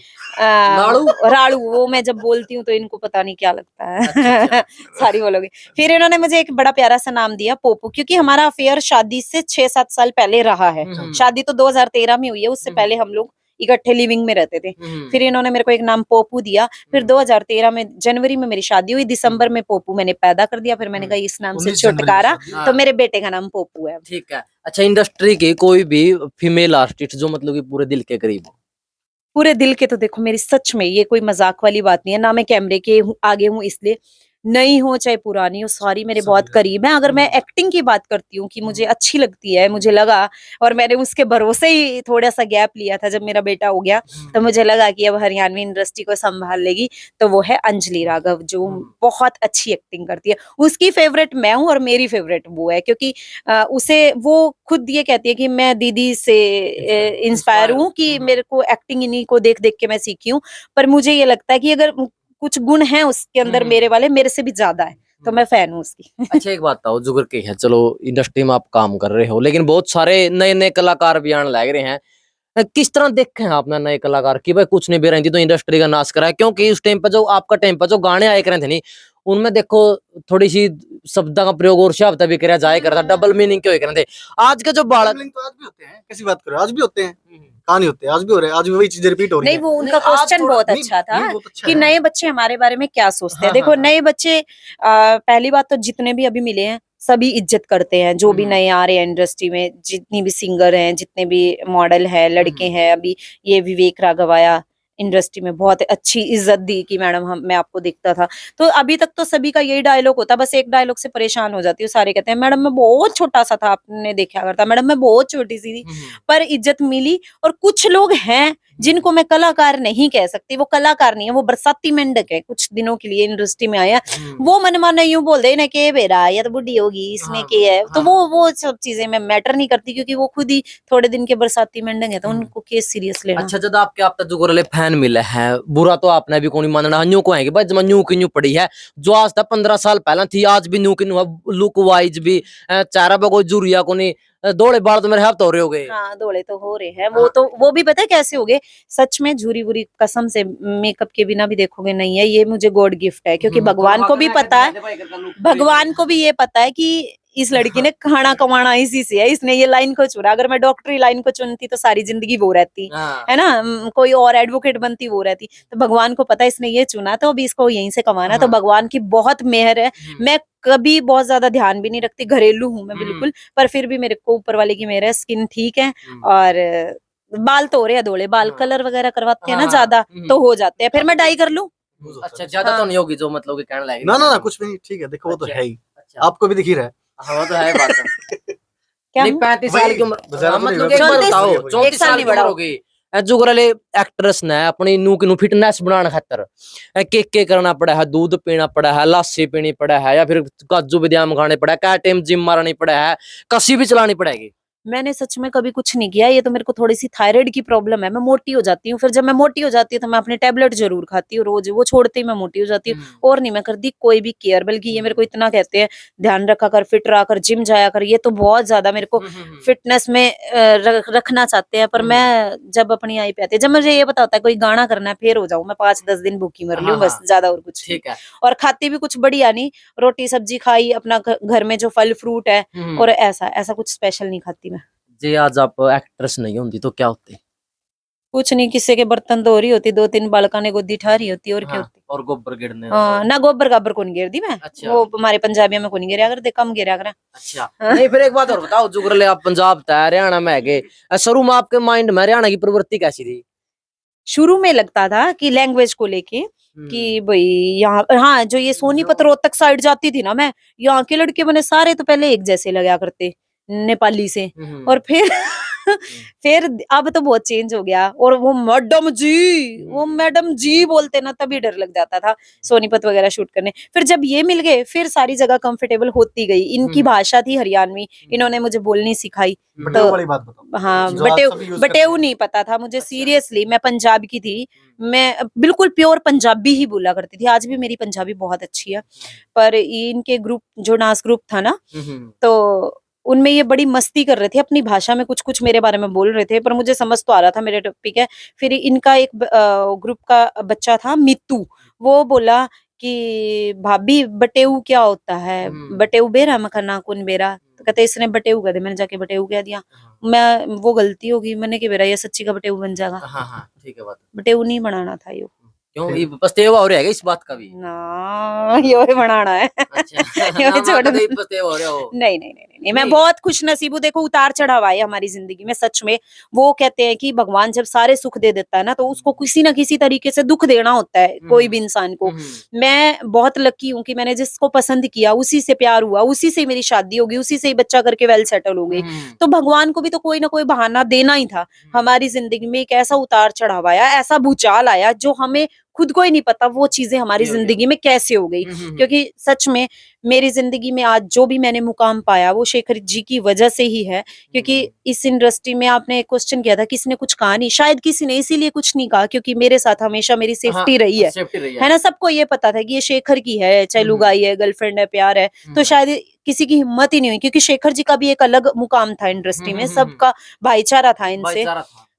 राड़ू। राड़ू। वो मैं जब बोलती हूँ तो इनको पता नहीं क्या लगता है। अच्छा। सारी बोलोगे। फिर इन्होंने मुझे एक बड़ा प्यारा सा नाम दिया, पोपू, क्योंकि हमारा अफेयर शादी से 6-7 साल पहले रहा है। शादी तो 2013 में हुई है, उससे पहले हम लोग इकट्ठे लिविंग में रहते थे। फिर इन्होंने मेरे को एक नाम पोपू दिया। फिर 2013 में जनवरी में मेरी शादी हुई, दिसंबर में पोपू मैंने पैदा कर दिया। फिर मैंने कहा इस नाम से 19 जनवरी में छुटकारा, शादी हुई। तो मेरे बेटे का नाम पोपू है। ठीक है। अच्छा, इंडस्ट्री की कोई भी फीमेल आर्टिस्ट जो मतलब कि पूरे दिल के करीब हो? पूरे दिल के तो देखो, मेरी सच में ये कोई मजाक वाली बात नहीं है, ना मैं कैमरे के आगे हूँ इसलिए, नई हो चाहे पुरानी हो, सारी मेरे बहुत करीब है। अगर मैं एक्टिंग की बात करती हूँ कि मुझे अच्छी लगती है, मुझे लगा, और मैंने उसके भरोसे ही थोड़ा सा गैप लिया था, जब मेरा बेटा हो गया तो मुझे लगा कि अब हरियाणवी इंडस्ट्री को संभाल लेगी, तो वो है अंजलि राघव, जो बहुत अच्छी एक्टिंग करती है। उसकी फेवरेट मैं हूँ और मेरी फेवरेट वो है, क्योंकि उसे वो खुद ये कहती है कि मैं दीदी से इंस्पायर हूँ, कि मेरे को एक्टिंग इन्हीं को देख देख के मैं सीखी हूँ। पर मुझे ये लगता है कि अगर कुछ गुण हैं उसके अंदर मेरे वाले, मेरे से भी ज्यादा है, तो मैं फैन हूँ उसकी। अच्छा एक बात बताओ, जुगर के है चलो इंडस्ट्री में आप काम कर रहे हो, लेकिन बहुत सारे नए नए कलाकार भी आने लग रहे हैं, किस तरह देखे हैं आपने नए कलाकार की भाई कुछ नहीं बेरंती तो इंडस्ट्री का नाश करा है? क्योंकि उस टाइम पर जो आपका टाइम पर जो गाने आए करे थे नहीं, उनमें देखो थोड़ी सी शब्द का प्रयोग और शब्द भी करा जाए करता, डबल मीनिंग क्यों करे थे? आज के जो बालक तो आज भी होते हैं, कैसी बात करो, आज भी होते हैं, कहानी होते हैं, आज भी हो रहे हैं, आज भी वही चीजें रिपीट हो रही नहीं, है। वो उनका क्वेश्चन बहुत अच्छा था कि नए बच्चे हमारे बारे में क्या सोचते हैं। देखो नए बच्चे, पहली बात तो जितने भी अभी मिले हैं सभी इज्जत करते हैं, जो भी नए आ रहे हैं इंडस्ट्री में, जितनी भी सिंगर हैं, जितने भी मॉडल हैं, लड़के हैं। अभी ये विवेक राघव आया इंडस्ट्री में, बहुत अच्छी इज्जत दी कि मैडम मैं आपको दिखता था। तो अभी तक तो सभी का यही डायलॉग होता, बस एक डायलॉग से परेशान हो जाती हूँ। सारे कहते हैं मैडम मैं बहुत छोटा सा था, आपने देखा करता, मैडम मैं बहुत छोटी सी थी, पर इज्जत मिली। और कुछ लोग हैं जिनको मैं कलाकार नहीं कह सकती, वो कलाकार नहीं है, वो बरसाती मेंढक है, कुछ दिनों के लिए इंडस्ट्री में आया, वो मनमाना यूं बोल दे ना के बेरा या तो बुढ़ी होगी इसने के है, तो वो सब चीजें मैं मैटर नहीं करती, क्योंकि वो खुद ही थोड़े दिन के बरसाती मेंढक है, तो उनको केस सीरियस लेना। अच्छा जब आपके आप तक जो गोरले फैन मिले हैं, बुरा तो आपने भी कोई मानना, न्यू को है कि भाई जब न्यू की न्यू पड़ी है, जो आज तक 15 साल पहले थी, आज भी न्यू की न्यू, लुक वाइज भी चारा कोई जुरिया को नहीं, दौड़े बाल तो मेरे हफ्ते हो रहे हो गए। हाँ दौड़े तो हो रहे हैं, वो भी पता है कैसे हो गए, सच में झूरी बुरी कसम से, मेकअप के बिना भी देखोगे नहीं है, ये मुझे गॉड गिफ्ट है, क्योंकि भगवान को भी पता है, भगवान को भी ये पता है कि इस लड़की ने खाना कमाना इसी से है, इसने ये लाइन को चुना। अगर मैं डॉक्टरी लाइन को चुनती तो सारी जिंदगी वो रहती है ना, कोई और एडवोकेट बनती वो रहती, तो भगवान को पता है इसने ये चुना, तो अभी इसको यहीं से कमाना, तो भगवान की बहुत मेहर है। मैं कभी बहुत ज्यादा ध्यान भी नहीं रखती, घरेलू हूँ मैं बिल्कुल, पर फिर भी मेरे को ऊपर वाले की मेहर है, स्किन ठीक है, और बाल तो हो रहे हैं धोले, बाल कलर वगैरह करवाते हैं ना ज्यादा, तो हो जाते हैं, फिर मैं डाई कर लूं। अच्छा ज्यादा तो नहीं होगी जो मतलब कि कहने लगे? ना कुछ भी नहीं, ठीक है, देखो वो तो है ही, आपको भी दिख ही रहा है। हाँ वो तो है बात। क्या नहीं 35 साल की उम्र, बेचारा तो मतलब नहीं, एक बात बताओ, 34 34 साल की बड़ा उम्र हो गई, जुगर वाले एक्ट्रेस ने अपनी नूक नू फिटनेस बनाने खातर के करना पड़ा है, दूध पीना पड़ा है, लस्सी पीनी पड़ा है, या फिर काजू बादाम खाने पड़ा है, क्या टाइम जिम मारनी पड़ा है, कसी भी चलानी पड़ेगी? मैंने सच में कभी कुछ नहीं किया। ये तो मेरे को थोड़ी सी थायराइड की प्रॉब्लम है, मैं मोटी हो जाती हूँ। फिर जब मैं मोटी हो जाती हूँ तो मैं अपनी टेबलेट जरूर खाती हूँ रोज, वो छोड़ते ही मैं मोटी हो जाती हूँ। और नहीं मैं करती कोई भी केयर। बल्कि ये मेरे को इतना कहते हैं ध्यान रखा कर, फिट रहा कर, जिम जाया कर। ये तो बहुत ज्यादा मेरे को फिटनेस में रखना चाहते हैं। पर मैं जब अपनी आई पे आती है, जब मुझे ये पता होता है कोई गाना करना है, फिर हो जाऊं मैं 5-10 दिन भूखी मर लूं बस, ज्यादा और कुछ नहीं। ठीक है। और खाती भी कुछ बढ़िया नहीं, रोटी सब्जी खाई, अपना घर में जो फल फ्रूट है, और ऐसा ऐसा कुछ स्पेशल नहीं खाती मैं। जी आज आप एक्ट्रेस नहीं होती तो क्या होती? कुछ नहीं, किसी के बर्तन धो रही होती, 2-3 बालका ने गोदी ठा रही होती, और क्या होती। और गोबर गिरने हाँ, ना गोबर गाबर को नहीं गिरती मैं। अच्छा। वो हमारे पंजाबियों में को नहीं गिरा करते, कम गिरा कर। अच्छा। नहीं फिर एक बात और बताओ, जुगरले आप पंजाब था, हरियाणा में गए, शुरू में आपके माइंड में हरियाणा की प्रवृत्ति कैसी थी? शुरू में लगता था कि लैंग्वेज को लेके कि भाई यहाँ, हाँ जो ये सोनीपत रोहतक साइड जाती थी ना मैं, यहाँ के लड़के मैंने सारे तो पहले एक जैसे लगा करते नेपाली से। और फिर फिर अब तो बहुत चेंज हो गया। और वो मैडम जी बोलते ना, तभी डर लग जाता था सोनीपत वगैरह शूट करने। फिर जब ये मिल गए, फिर सारी जगह कंफर्टेबल होती गई। इनकी भाषा थी हरियाणवी, इन्होंने मुझे बोलनी सिखाई। बटेऊ वाली बात बताओ। हाँ, जो आप सभी use करते बटेऊ हैं। नहीं पता था मुझे, सीरियसली। मैं पंजाब की थी, मैं बिल्कुल प्योर पंजाबी ही बोला करती थी। आज भी मेरी पंजाबी बहुत अच्छी है। पर इनके ग्रुप, जो डांस ग्रुप था ना, तो उनमें ये बड़ी मस्ती कर रहे थे, अपनी भाषा में कुछ कुछ मेरे बारे में बोल रहे थे, पर मुझे समझ तो आ रहा था मेरे टॉपिक है। फिर इनका एक ग्रुप का बच्चा था मित्तू, वो बोला कि भाभी बटेऊ क्या होता है, बटेऊ बेरा मखना कौन बेरा। तो कहते इसने बटेऊ कह दे, मैंने जाके बटेऊ कह दिया। मैं, वो गलती होगी, मैंने कि बेरा ये सच्ची का बटेऊ बन जाएगा। हाँ ठीक है बात। बटेऊ नहीं बनाना था यो। क्यों ये पछतावा हो रहा है इस बात का भी? ना यो ही बनाना है। अच्छा। यो ना छोड़ माता दो। कहीं पछतावा हो रहा हो? नहीं नहीं नहीं नहीं, मैं बहुत खुश नसीब हूँ। देखो उतार चढ़ाव आए हमारी जिंदगी में, सच में। वो कहते हैं कि भगवान जब सारे सुख दे देता है ना, तो उसको किसी ना किसी तरीके से दुख देना होता है कोई भी इंसान को। मैं बहुत लकी हूँ कि मैंने जिसको पसंद किया उसी से प्यार हुआ, उसी से मेरी शादी होगी, उसी से ही बच्चा करके वेल सेटल हो गई। तो भगवान को भी तो कोई ना कोई बहाना देना ही था। हमारी जिंदगी में एक ऐसा उतार चढ़ाव आया, ऐसा भूचाल आया, जो हमें खुद को ही नहीं पता वो चीजें हमारी जिंदगी में कैसे हो गई। क्योंकि सच में मेरी जिंदगी में आज जो भी मैंने मुकाम पाया, वो शेखर जी की वजह से ही है। क्योंकि इस इंडस्ट्री में आपने क्वेश्चन किया था किसने कुछ कहा नहीं, शायद किसी ने इसीलिए कुछ नहीं कहा क्योंकि मेरे साथ हमेशा मेरी सेफ्टी रही है ना। सबको ये पता था कि ये शेखर की है, चाहे लुगाई है, गर्लफ्रेंड है, प्यार है। तो शायद किसी की हिम्मत ही नहीं हुई, क्योंकि शेखर जी का भी एक अलग मुकाम था इंडस्ट्री में, सबका भाईचारा था इनसे।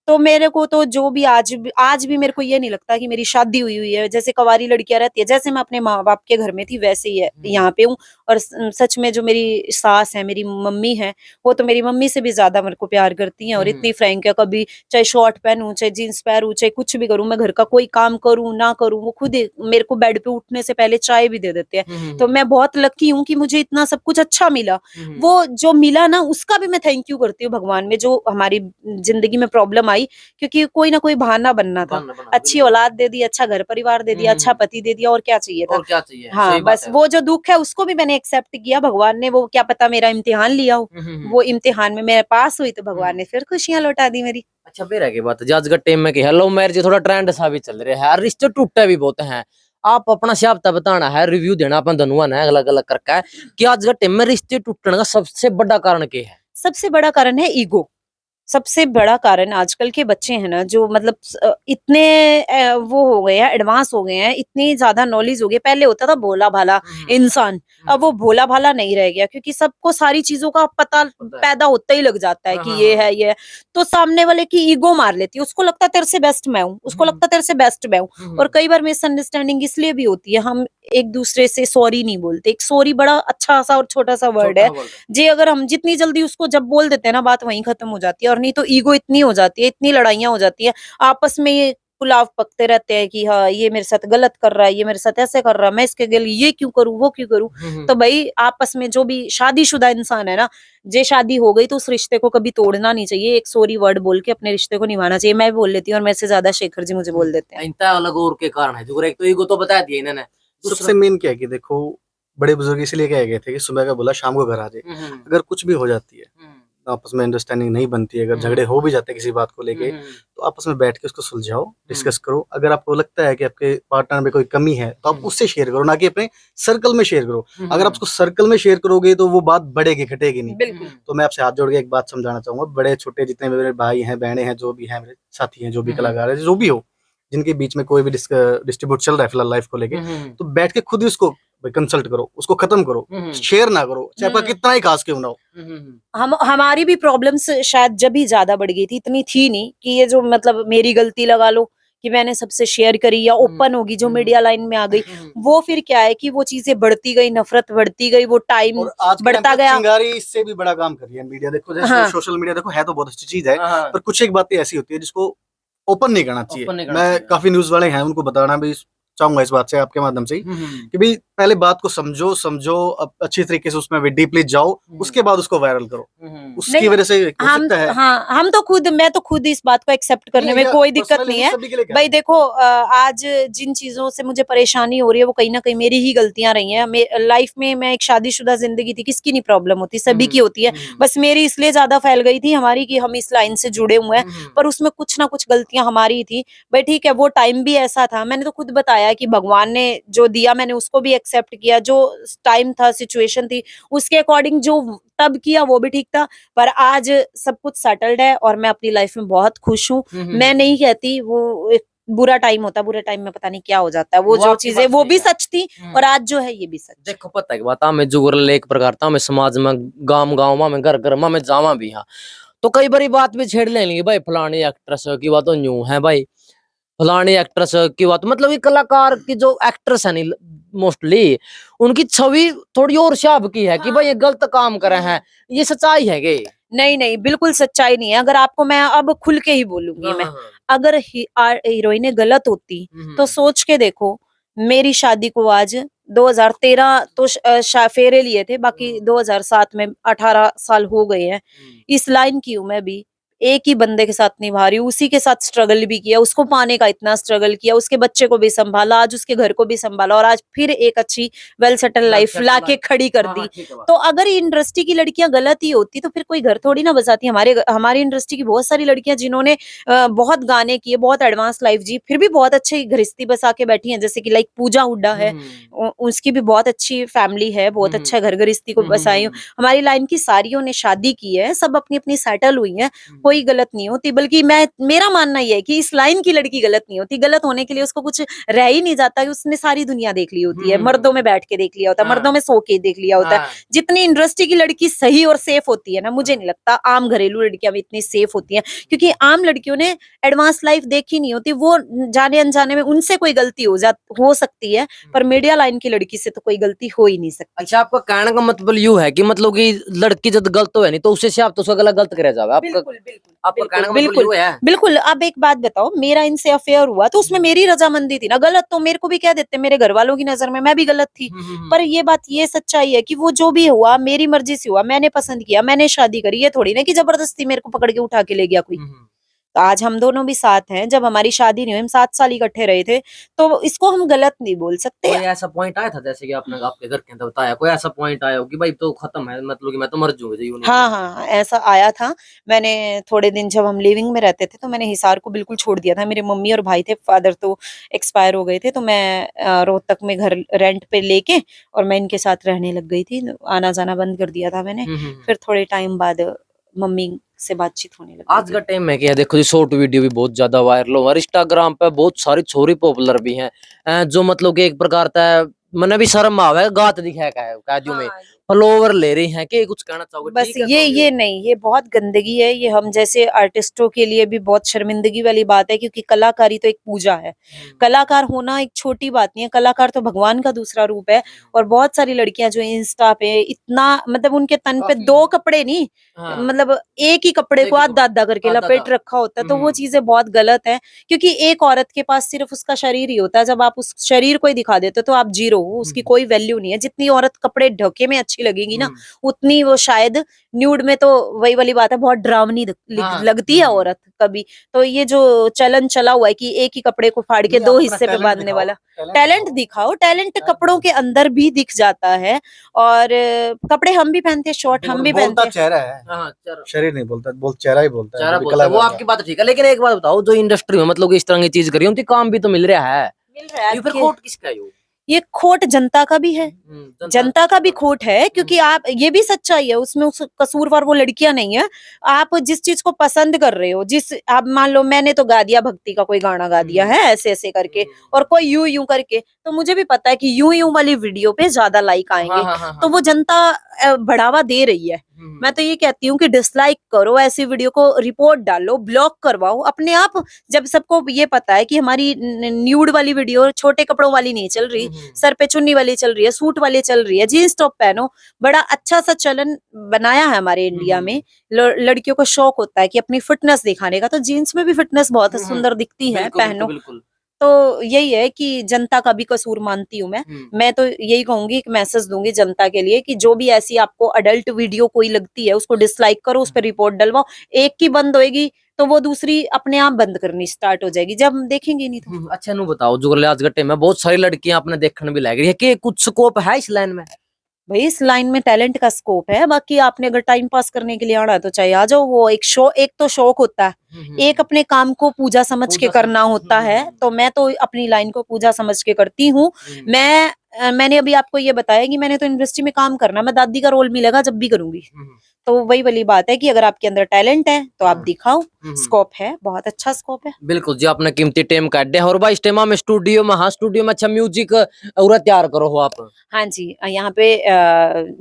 तो मेरे को तो जो भी आज भी मेरे को ये नहीं लगता कि मेरी शादी हुई है। जैसे कवारी लड़कियां रहती है, जैसे मैं अपने माँ बाप के घर में थी, वैसे ही है यहाँ पे हूँ। और सच में जो मेरी सास है, मेरी मम्मी है, वो तो मेरी मम्मी से भी ज्यादा मेरे को प्यार करती हैं। और इतनी फ्रैंक है, कभी चाहे शॉर्ट पहनूं, चाहे जींस पहनूं, चाहे कुछ भी करूं, मैं घर का कोई काम करूं ना करूं, वो खुद मेरे को बेड पे उठने से पहले चाय भी दे देते हैं। तो मैं बहुत लकी हूँ कि मुझे इतना सब कुछ अच्छा मिला। वो जो मिला ना, उसका भी मैं थैंक यू करती हूँ भगवान में, जो हमारी जिंदगी में प्रॉब्लम आई, क्योंकि कोई ना कोई बहाना बनना था। अच्छी औलाद दे दी, अच्छा घर परिवार दे दिया, अच्छा पति दे दिया, और क्या चाहिए था। और क्या चाहिए? हाँ बस वो जो दुख है उसको भी मैंने एक्सेप्ट किया। भगवान ने, वो क्या पता मेरा इम्तिहान लिया हो, वो इम्तिहान में मेरे पास हुई तो भगवान ने फिर खुशियां लौटा दी मेरी। अच्छा बेरा की बात, जज का टीम में हेलो मैरिज थोड़ा ट्रेंड सा भी चल रहा है, रिश्ते टूटे भी बहुत हैं। आप अपना सियाबता बताना है, रिव्यू देना अपन धनुआ है अलग अलग करके कि आज का टीम में रिश्ते टूटने का सबसे बड़ा कारण क्या है? सबसे बड़ा कारण है ईगो। सबसे बड़ा कारण आजकल के बच्चे हैं ना, जो मतलब इतने वो हो गए हैं, एडवांस हो गए हैं, इतनी ज्यादा नॉलेज हो गई। पहले होता था भोला भाला इंसान, अब वो भोला भाला नहीं रह गया, क्योंकि सबको सारी चीजों का पता पैदा होता ही लग जाता है कि ये है, ये है। तो सामने वाले की ईगो मार लेती है, उसको लगता है तेरे से बेस्ट मैं हूँ, उसको लगता है तेरे से बेस्ट मैं हूँ। और कई बार मिसअंडरस्टैंडिंग इसलिए भी होती है, हम एक दूसरे से सॉरी नहीं बोलते। एक सॉरी बड़ा अच्छा सा और छोटा सा वर्ड है, जी अगर हम जितनी जल्दी उसको जब बोल देते हैं ना, बात वहीं खत्म हो जाती है। और नहीं तो ईगो इतनी हो जाती है, इतनी लड़ाइयां हो जाती है आपस में, ये पुलाव पकते रहते हैं कि हाँ ये मेरे साथ गलत कर रहा है, ये मेरे साथ ऐसे कर रहा है, मैं इसके लिए ये क्यों करूं, वो क्यों करूं। तो भाई आपस में जो भी शादीशुदा इंसान है ना, जे शादी हो गई तो उस रिश्ते को कभी तोड़ना नहीं चाहिए। एक सॉरी वर्ड बोल के अपने रिश्ते को निभाना चाहिए। मैं भी बोल लेती हूँ, और मेरे से ज्यादा शेखर जी मुझे बोल देते हैं। इनका अलग और के कारण है जो, एक तो ईगो तो बता दिया इन्होंने। सबसे मेन क्या है कि देखो, बड़े बुजुर्ग इसलिए कह गए थे कि सुबह का बोला शाम को घर आ जाए। अगर कुछ भी हो जाती है आपस में अंडरस्टैंडिंग नहीं बनती है, अगर झगड़े हो भी जाते हैं किसी बात को लेके, तो आपस में बैठ के उसको सुलझाओ, डिस्कस करो। अगर आपको लगता है कि आपके पार्टनर में कोई कमी है तो आप उससे शेयर करो, ना कि अपने सर्कल में शेयर करो। अगर आप उसको सर्कल में शेयर करोगे तो वो बात बढ़ेगी, घटेगी नहीं। बिल्कुल। तो मैं आपसे हाथ जोड़ के एक बात समझाना चाहूंगा, बड़े छोटे जितने भी मेरे भाई हैं, बहनें हैं, जो भी हैं, मेरे साथी हैं, जो भी कलाकार है, जो भी हो, जिनके बीच में कोई भी डिस्ट्रीब्यूट चल रहा है फिलहाल लाइफ को लेके, तो बैठ के खुद ही उसको कंसल्ट करो, उसको खत्म करो, शेयर ना करो, चाहे आपका कितना ही खास क्यों ना हो। हमारी भी प्रॉब्लम्स शायद जब ही ज्यादा बढ़ गई थी, इतनी थी नहीं कि ये जो मतलब मेरी गलती लगा लो कि मैंने सबसे शेयर करी या ओपन होगी, जो मीडिया लाइन में आ गई, वो फिर क्या है कि वो चीजें बढ़ती गई, नफरत बढ़ती गई, वो टाइम और आज बढ़ता गया। चिंगारी इससे भी बड़ा काम कर रही है मीडिया। देखो जैसे हाँ। सोशल मीडिया देखो है तो बहुत अच्छी चीज है, पर कुछ एक बातें ऐसी होती है जिसको ओपन नहीं करना चाहिए। मैं काफी न्यूज वाले हैं उनको बताना भी चाहूंगा इस बात से, आपके माध्यम से ही, कि भाई पहले बात को समझो अच्छी तरीके से उसमें डीपली जाओ, उसके बाद उसको वायरल करो। उसकी वजह से हो सकता है। हाँ, मैं तो खुद इस बात को एक्सेप्ट करने में कोई दिक्कत नहीं है भाई। देखो आज जिन चीजों से मुझे परेशानी हो रही है वो कहीं ना कहीं मेरी ही गलतियां रही हैं। लाइफ में मैं एक शादीशुदा जिंदगी थी, किसकी नहीं प्रॉब्लम होती, सभी की होती है, बस मेरी इसलिए ज्यादा फैल गई थी हमारी कि हम इस लाइन से जुड़े हुए हैं, पर उसमें कुछ ना कुछ गलतियां हमारी थी भाई। ठीक है, वो टाइम भी ऐसा था, मैंने तो खुद बताया कि भगवान ने जो दिया मैंने उसको भी एक्सेप्ट किया, जो टाइम था, सिचुएशन थी, उसके अकॉर्डिंग जो तब किया वो भी ठीक था। पर आज सब कुछ सेटल्ड है और मैं अपनी लाइफ में बहुत खुश हूँ। मैं नहीं कहती वो एक बुरा टाइम होता, बुरे टाइम में पता नहीं क्या हो जाता है, वो जो चीजें वो भी सच थी और आज जो है ये भी सच। देखो पता है बात, मैं जुगल एक प्रकार था, मैं समाज में गांव में घर घर में जावा भी हाँ, तो कई बारी बात भी छेड़ लेंगे भाई, फलानी एक्ट्रेस की बात तो न्यू है भाई, फलानी एक्ट्रेस की बात, मतलब ये कलाकार की जो एक्ट्रेस है नहीं मोस्टली, उनकी छवि थोड़ी और शाब की है कि भाई ये गलत काम करे हैं, ये सच्चाई है कि नहीं, बिल्कुल सच्चाई नहीं है। अगर आपको मैं अब खुल के ही बोलूंगी, मैं अगर हीरोइनें गलत होती तो सोच के देखो, मेरी शादी को आज 2013 तो फेरे लिए थे, बाकी 2007 में 18 साल हो गए हैं। इस लाइन की हूं मैं भी, एक ही बंदे के साथ निभा रही हूँ, उसी के साथ स्ट्रगल भी किया, उसको पाने का इतना स्ट्रगल किया, उसके बच्चे को भी संभाला, आज उसके घर को भी संभाला और आज फिर एक अच्छी वेल सेटल लाइफ लाके खड़ी कर दी। तो अगर इंडस्ट्री की लड़कियां गलत ही होती तो फिर कोई घर थोड़ी ना बसाती। हमारी इंडस्ट्री की बहुत सारी लड़कियां जिन्होंने बहुत गाने किए, बहुत एडवांस लाइफ जी, फिर भी बहुत अच्छी गृहस्थी बसा के बैठी हैं, जैसे कि लाइक पूजा हुड्डा है, उसकी भी बहुत अच्छी फैमिली है, बहुत अच्छा घर गृहस्थी को बसाई। हमारी लाइन की सारियों ने शादी की है, सब अपनी अपनी सेटल हुई है, कोई गलत नहीं होती। बल्कि मेरा मानना यह है कि इस लाइन की लड़की गलत नहीं होती। गलत होने के लिए उसको कुछ रह ही नहीं जाता, उसने सारी दुनिया देख ली होती है, मर्दों में बैठ के देख लिया होता है, मर्दों में सो के देख लिया होता है। जितनी इंडस्ट्री की लड़की सही और सेफ होती है ना, मुझे नहीं लगता आम घरेलू लड़कियां भी इतनी सेफ होती हैं, क्योंकि आम लड़कियों ने एडवांस लाइफ देखी नहीं होती। वो जाने अनजाने में उनसे कोई गलती हो सकती है, पर मीडिया लाइन की लड़की से तो कोई गलती हो ही नहीं सकती। अच्छा, आपका कहने का मतलब यूं है कि मतलब कि लड़की जब गलत हो है नहीं तो उससे से आप तो उसका गलत करे जाओगे। बिल्कुल। अब एक बात बताओ, मेरा इनसे अफेयर हुआ तो उसमें मेरी रजामंदी थी ना, गलत तो मेरे को भी कह देते, मेरे घर वालों की नजर में मैं भी गलत थी। पर ये बात, ये सच्चाई है कि वो जो भी हुआ मेरी मर्जी से हुआ, मैंने पसंद किया, मैंने शादी करी, ये थोड़ी ना कि जबरदस्ती मेरे को पकड़ के उठा के ले गया कोई। तो आज हम दोनों भी साथ हैं, जब हमारी शादी नहीं हुई हम 7 साल इकट्ठे रहे थे, तो इसको हम गलत नहीं बोल सकते। कोई ऐसा पॉइंट आया था जैसे कि आपने आपके घर के अंदर बताया, कोई ऐसा पॉइंट आया हो कि भाई तो खत्म है, मतलब कि मैं तो मर जाऊंगी? हाँ, ऐसा आया था। मैंने थोड़े दिन जब हम लिविंग में रहते थे तो मैंने हिसार को बिल्कुल छोड़ दिया था। मेरे मम्मी और भाई थे, फादर तो एक्सपायर हो गए थे, तो मैं रोहतक में घर रेंट पे लेके और मैं इनके साथ रहने लग गई थी। आना जाना बंद कर दिया था मैंने। फिर थोड़े टाइम बाद मम्मी से बातचीत होने लगी। आज का टाइम में क्या देखो जी, शॉर्ट वीडियो भी बहुत ज्यादा वायरल हो, और इंस्टाग्राम पे बहुत सारी छोरी पॉपुलर भी हैं, जो मतलब कि एक प्रकार का मैंने भी शर्म आवे गात दिखा का जो में फॉलोवर ले रही हैं कि कुछ कहना चाहोगे? बस ये नहीं, ये बहुत गंदगी है। ये हम जैसे आर्टिस्टों के लिए भी बहुत शर्मिंदगी वाली बात है, क्योंकि कलाकारी तो एक पूजा है। कलाकार होना एक छोटी बात नहीं है, कलाकार तो भगवान का दूसरा रूप है। और बहुत सारी लड़कियां जो इंस्टा पे इतना, मतलब उनके तन पे 2 कपड़े नहीं, मतलब एक ही कपड़े को आधा आधा करके लपेट रखा होता है, तो वो चीजें बहुत गलत है। क्योंकि एक औरत के पास सिर्फ उसका शरीर ही होता है, जब आप उस शरीर को ही दिखा देते हो तो आप जीरो हो, उसकी कोई वैल्यू नहीं है। जितनी औरत कपड़े ढके में अच्छी अच्छी लगेगी ना, उतनी वो शायद न्यूड में तो वही वाली बात है, बहुत डरावनी लगती है औरत कभी। तो ये जो चलन चला हुआ है कि एक ही कपड़े को फाड़ के दो हिस्से पे बांधने वाला, टैलेंट दिखाओ। टैलेंट कपड़ों के अंदर भी दिख जाता है। और कपड़े हम भी पहनते हैं, शॉर्ट हम भी पहनते हैं। चेहरा है, शरीर नहीं बोलता, चेहरा ही बोलता है। चेहरा बोलता है, वो आपकी बात ठीक है। लेकिन एक बात बताओ, जो इंडस्ट्री में मतलब इस तरह की चीज करी उनकी काम भी तो मिल रहा है, मिल रहा है। ये फिर खोट किसका है? ये खोट जनता का भी है, जनता का भी खोट है, क्योंकि आप, ये भी सच्चाई है, उसमें उस कसूरवार वो लड़कियां नहीं है। आप जिस चीज को पसंद कर रहे हो, जिस, आप मान लो मैंने तो गा दिया, भक्ति का कोई गाना गा दिया है ऐसे ऐसे करके, और कोई यूं यूं करके, तो मुझे भी पता है कि यूं यूं वाली वीडियो पे ज्यादा लाइक आएंगे। तो वो जनता बढ़ावा दे रही है। मैं तो ये कहती हूँ कि डिसलाइक करो ऐसी वीडियो को, रिपोर्ट डालो, ब्लॉक करवाओ अपने आप। जब सबको ये पता है कि हमारी न्यूड वाली वीडियो छोटे कपड़ों वाली नहीं चल रही, सर पे चुन्नी वाली चल रही है, सूट वाली चल रही है, जीन्स टॉप पहनो, बड़ा अच्छा सा चलन बनाया है हमारे इंडिया में। लड़कियों को शौक होता है कि अपनी फिटनेस दिखाने का, तो जीन्स में भी फिटनेस बहुत सुंदर दिखती है, पहनो। तो यही है कि जनता का भी कसूर मानती हूँ मैं तो यही कहूंगी, एक मैसेज दूंगी जनता के लिए कि जो भी ऐसी आपको अडल्ट वीडियो कोई लगती है, उसको डिसलाइक करो, उस पर रिपोर्ट डलवाओ। एक की बंद होएगी तो वो दूसरी अपने आप बंद करनी स्टार्ट हो जाएगी, जब हम देखेंगे नहीं तो। अच्छा नु बताओ, जो आज के टाइम में बहुत सारी लड़कियां अपने देखने भी लग रही है, कि कुछ स्कोप है इस लाइन में? भाई इस लाइन में टैलेंट का स्कोप है, बाकी आपने अगर टाइम पास करने के लिए आना है तो चाहिए आ जाओ। वो एक तो शौक होता है, एक अपने काम को पूजा समझ के करना होता है। तो मैं तो अपनी लाइन को पूजा समझ के करती हूँ। मैंने अभी आपको ये बताया कि मैंने तो इंडस्ट्री में काम करना, मैं दादी का रोल मिलेगा जब भी करूंगी। तो वही वाली बात है कि अगर आपके अंदर टैलेंट है तो आप दिखाओ, स्कोप है, बहुत अच्छा स्कोप है। बिल्कुल जी, आपने कीमती टाइम काट दिया। और भाई इस टाइम में स्टूडियो में, हाँ स्टूडियो में अच्छा म्यूजिक और तैयार करो हो आप? हाँ जी, यहाँ पे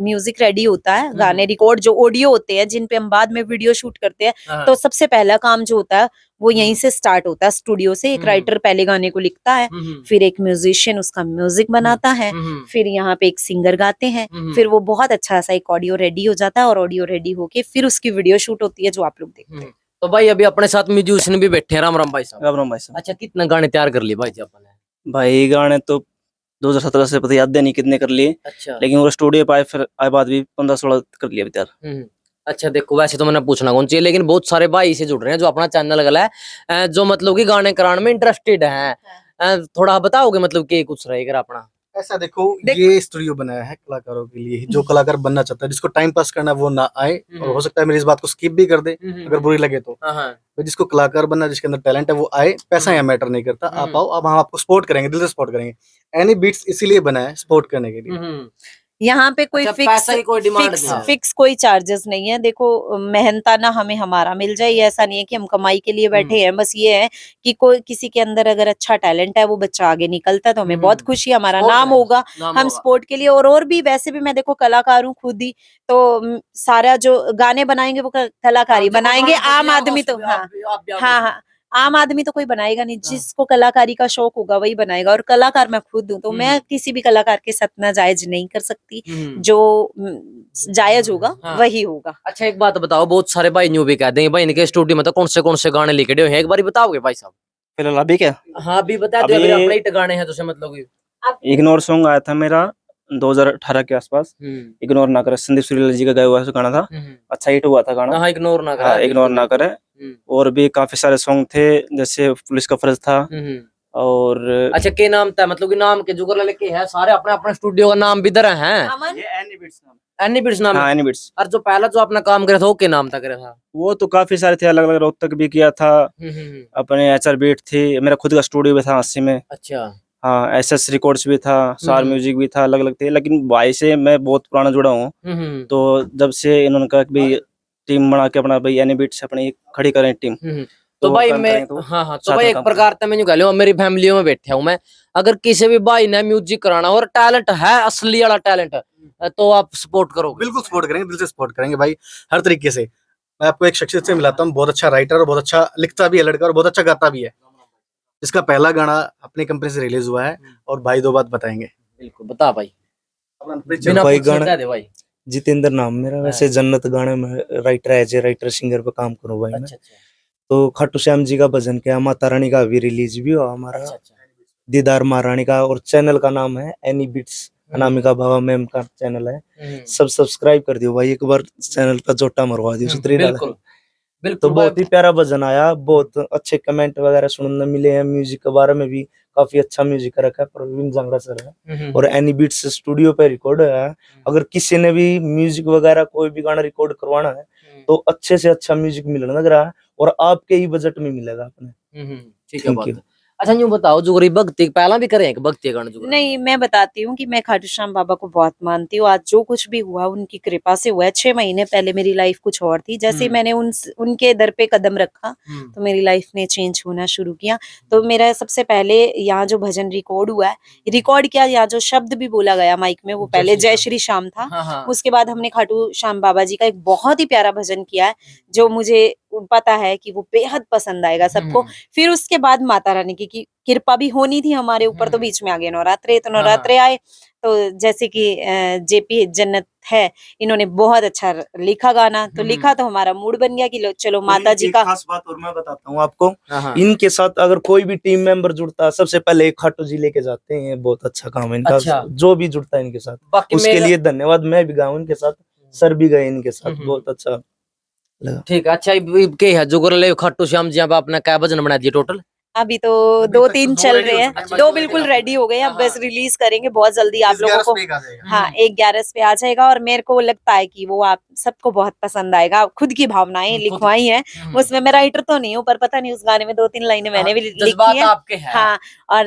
म्यूजिक रेडी होता है, गाने रिकॉर्ड जो ऑडियो होते हैं जिन पे हम बाद में वीडियो शूट करते हैं, तो सबसे पहला काम जो होता है वो यहीं से स्टार्ट होता है, स्टूडियो से। एक राइटर पहले गाने को लिखता है, फिर एक म्यूजिशियन उसका म्यूजिक बनाता है, फिर यहाँ पे एक सिंगर गाते हैं, फिर वो बहुत अच्छा सा एक ऑडियो रेडी हो जाता है, और ऑडियो रेडी होके फिर उसकी वीडियो शूट होती है जो आप लोग देखते हैं। तो भाई अभी अपने साथ म्यूजिशियन भी बैठे हैं, राम राम भाई साहब। राम राम भाई साहब। अच्छा, कितने गाने तैयार कर लिए भाई जी आपने? भाई गाने तो 2017 से पता याद नहीं कितने कर लिए। अच्छा। लेकिन वो स्टूडियो पे आए, फिर आए बाद भी 15-16 कर लिया अभी तैयार। अच्छा देखो, वैसे तो मैंने पूछना कौन चाहिए, लेकिन बहुत सारे भाई से जुड़ रहे हैं जो अपना चैनल गला है, जो मतलब कि गाने कराने में इंटरेस्टेड हैं। थोड़ा बताओगे मतलब कि कुछ रहेगा अपना? ऐसा देखो, ये स्टूडियो बनाया है कलाकारों के लिए, जो कलाकार बनना चाहता है, जिसको टाइम पास करना है वो ना आए, और हो सकता है मेरी इस बात को स्किप भी कर दे अगर बुरी लगे तो। जिसको कलाकार बनना, जिसके अंदर टैलेंट है वो आए, पैसा यहाँ मैटर नहीं करता। आप आओ, अब हम आपको सपोर्ट करेंगे, दिल से सपोर्ट करेंगे। एनी बीट्स इसीलिए बना है, सपोर्ट करने के लिए। यहाँ पे कोई फिक्स फिक्स कोई चार्जेस नहीं है। देखो, मेहनताना हमें हमारा मिल जाए, ऐसा नहीं है कि हम कमाई के लिए बैठे हैं। बस ये है कि कोई किसी के अंदर अगर अच्छा टैलेंट है, वो बच्चा आगे निकलता है तो हमें बहुत खुशी, हमारा नाम होगा, हम सपोर्ट के लिए। और भी वैसे भी मैं देखो कलाकार हूँ खुद ही, तो सारा जो गाने बनाएंगे वो कलाकार ही बनाएंगे, आम आदमी तो हाँ, आम आदमी तो कोई बनाएगा नहीं। जिसको कलाकारी का शौक होगा वही बनाएगा, और कलाकार मैं खुद हूँ, तो मैं किसी भी कलाकार के साथ नाजायज नहीं कर सकती। जो जायज होगा वही होगा। अच्छा एक बात बताओ, बहुत सारे भाई न्यू भी कह देंगे भाई इनके स्टूडियो में तो कौन से गाने लिखे हैं, एक बार बताओगे भाई साहब? फिलहाल अभी क्या? हाँ अभी बता दो, अभी अपने ही गाने हैं तो मतलब इग्नोर सॉन्ग आया था मेरा 2018 के आसपास। इग्नोर ना करे, संदीप सुरीला जी का गाया हुआ गाना था, अच्छा हिट हुआ था गाना। हाँ, इग्नोर ना करे, इग्नोर ना करे। और भी काफी सारे सॉन्ग थे, जैसे पुलिस का फर्ज था। और अच्छा के नाम था, मतलब कि नाम के जुगर लेके है सारे अपने अपने स्टूडियो का नाम भी दर हैं। एनी बिट्स नाम। हाँ, एनी बिट्स। और जो पहला जो अपना काम करे था वो क्या नाम था करे था? वो तो काफी सारे थे, अलग अलग, रोहतक भी किया था, अपने एचआर बीट थी, मेरा खुद का स्टूडियो भी था 80 में। अच्छा। हाँ, एसएस रिकॉर्ड्स भी था, स्टार म्यूजिक भी था, अलग अलग थे। लेकिन भाई से मैं बहुत पुराना जुड़ा हूँ, तो जब से इन्होंने कहा कि भाई टीम बना के अपना भाई एनी बीट्स अपनी खड़ी करें टीम, तो भाई मैं हाँ तो भाई एक प्रकार से मैं कह लो मेरी फैमिली में बैठा हूँ मैं, अगर किसी भी भाई ने म्यूजिक कराना और टैलेंट है, असली वाला टैलेंट, तो आप सपोर्ट करो? बिल्कुल सपोर्ट करेंगे, दिल से सपोर्ट करेंगे भाई, हर तरीके से। मैं आपको एक शख्सियत से मिलाता हूँ, बहुत अच्छा राइटर और बहुत अच्छा लिखता भी है लड़का, और बहुत अच्छा गाता भी है, जिसका पहला गाना अपनी कंपनी से रिलीज हुआ है, और भाई दो बात बताएंगे। बिल्कुल बता भाई। भाई गाना जितेंद्र नाम मेरा, वैसे जन्नत गाने में writer, as a writer singer पे काम करूँ भाई मैं। तो खाटू श्याम जी का भजन किया, माता रानी का भी रिलीज भी हुआ हमारा, दीदार महारानी का, और चैनल का नाम है एनी बिट्स अनामिका बाबा मैम का चैनल है, सब सब्सक्राइब कर दियो भाई, एक बार चैनल का जोटा मरवा दियो सुतरी डाल। बिल्कुल तो बिल्कुल बहुत ही प्यारा भजन आया, बहुत अच्छे कमेंट वगैरह सुनने मिले हैं। म्यूजिक के बारे में भी काफी अच्छा म्यूजिक रखा है प्रवीण जंगड़ा सर है, और एनी बीट्स स्टूडियो पे रिकॉर्ड है। अगर किसी ने भी म्यूजिक वगैरह कोई भी गाना रिकॉर्ड करवाना है तो अच्छे से अच्छा म्यूजिक मिलने लग रहा है, और आपके ही बजट में मिलेगा अपने। ठीक है बात। अच्छा यूं बताओ जुगरी भक्ति पहला भी करे हैं भक्ति गाना जुगरी? नहीं, मैं बताती हूँ कि मैं खाटू श्याम बाबा को बहुत मानती हूँ। आज जो कुछ भी हुआ उनकी कृपा से हुआ है। 6 महीने पहले मेरी लाइफ कुछ और थी, जैसे मैंने उनके दर पे कदम रखा तो मेरी लाइफ ने चेंज होना शुरू किया। तो मेरा सबसे पहले यहाँ जो भजन रिकॉर्ड हुआ है, रिकॉर्ड किया, यहाँ जो शब्द भी बोला गया माइक में वो पहले जय श्री श्याम था। उसके बाद हमने खाटू श्याम बाबा जी का एक बहुत ही प्यारा भजन किया है जो मुझे पता है कि वो बेहद पसंद आएगा सबको। फिर उसके बाद माता रानी की कृपा भी होनी थी हमारे ऊपर, तो बीच में आ गए नवरात्रे। तो नवरात्रे आए तो जैसे कि जेपी जन्नत है, इन्होंने बहुत अच्छा लिखा गाना, तो लिखा तो हमारा मूड बन गया कि चलो माता जी का। खास बात और मैं बताता हूँ आपको, इनके साथ अगर कोई भी टीम मेंबर जुड़ता है सबसे पहले एक खाटू जी लेके जाते हैं। बहुत अच्छा काम है इनका। अच्छा। जो भी जुड़ता है इनके साथ उसके लिए धन्यवाद। मैं भी गाऊं इनके साथ, सर भी गए इनके साथ, बहुत अच्छा लगा। ठीक है। अच्छा के है जुगर ले खाटू श्याम जी, अब आपने क्या भजन बना दिए टोटल? अभी तो 2-3 चल रहे हैं, 2 बिल्कुल रेडी हो गए हैं, अब बस रिलीज करेंगे बहुत जल्दी आप लोगों को। हाँ, 1/11 पे आ जाएगा, और मेरे को लगता है कि वो आप सबको बहुत पसंद आएगा। खुद की भावनाएं लिखवाई हैं उसमें, मैं राइटर तो नहीं हूँ, पर पता नहीं उस गाने में 2-3 लाइनें मैंने भी लिखी है। आपके हैं। हाँ, और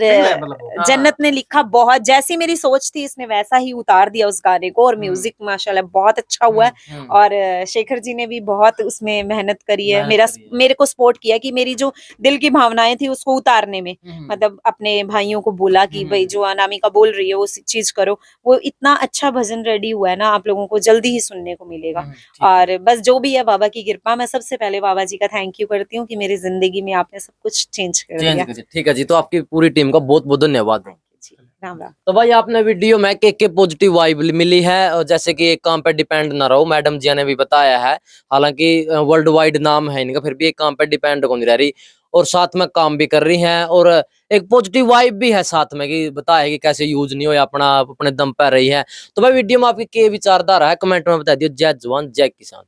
जन्नत ने लिखा बहुत, जैसी मेरी सोच थी इसने वैसा ही उतार दिया उस गाने को, और म्यूजिक माशाल्लाह बहुत अच्छा हुआ है। और शेखर जी ने भी बहुत उसमें मेहनत करी है, मेरे को सपोर्ट किया कि मेरी जो दिल की भावनाएं थी उसको उतारने में, मतलब अपने भाइयों को बोला कि भाई जो अनामिका बोल रही है वो चीज करो। वो इतना अच्छा भजन रेडी हुआ है ना, आप लोगों को जल्दी ही सुनने को मिलेगा। और बस जो भी है बाबा की कृपा। मैं सबसे पहले बाबा जी का थैंक यू करती हूँ कि मेरी जिंदगी में आपने सब कुछ चेंज कर दिया। ठीक है जी, तो आपकी पूरी टीम का बहुत बहुत धन्यवाद। राम राम। तो भाई आपने वीडियो में के पॉजिटिव वाइब मिली है, और जैसे कि एक काम पे डिपेंड ना रहो, मैडम जी ने भी बताया है, हालांकि वर्ल्ड वाइड नाम है इनका, फिर भी एक काम पे डिपेंड कौन रह रही, और साथ में काम भी कर रही हैं, और एक पॉजिटिव वाइब भी है साथ में कि बताया कि कैसे यूज नहीं हो, अपना अपने दम पर रही है। तो भाई वीडियो में आपकी के विचारधारा है कमेंट में बता दियो। जय जवान जय किसान।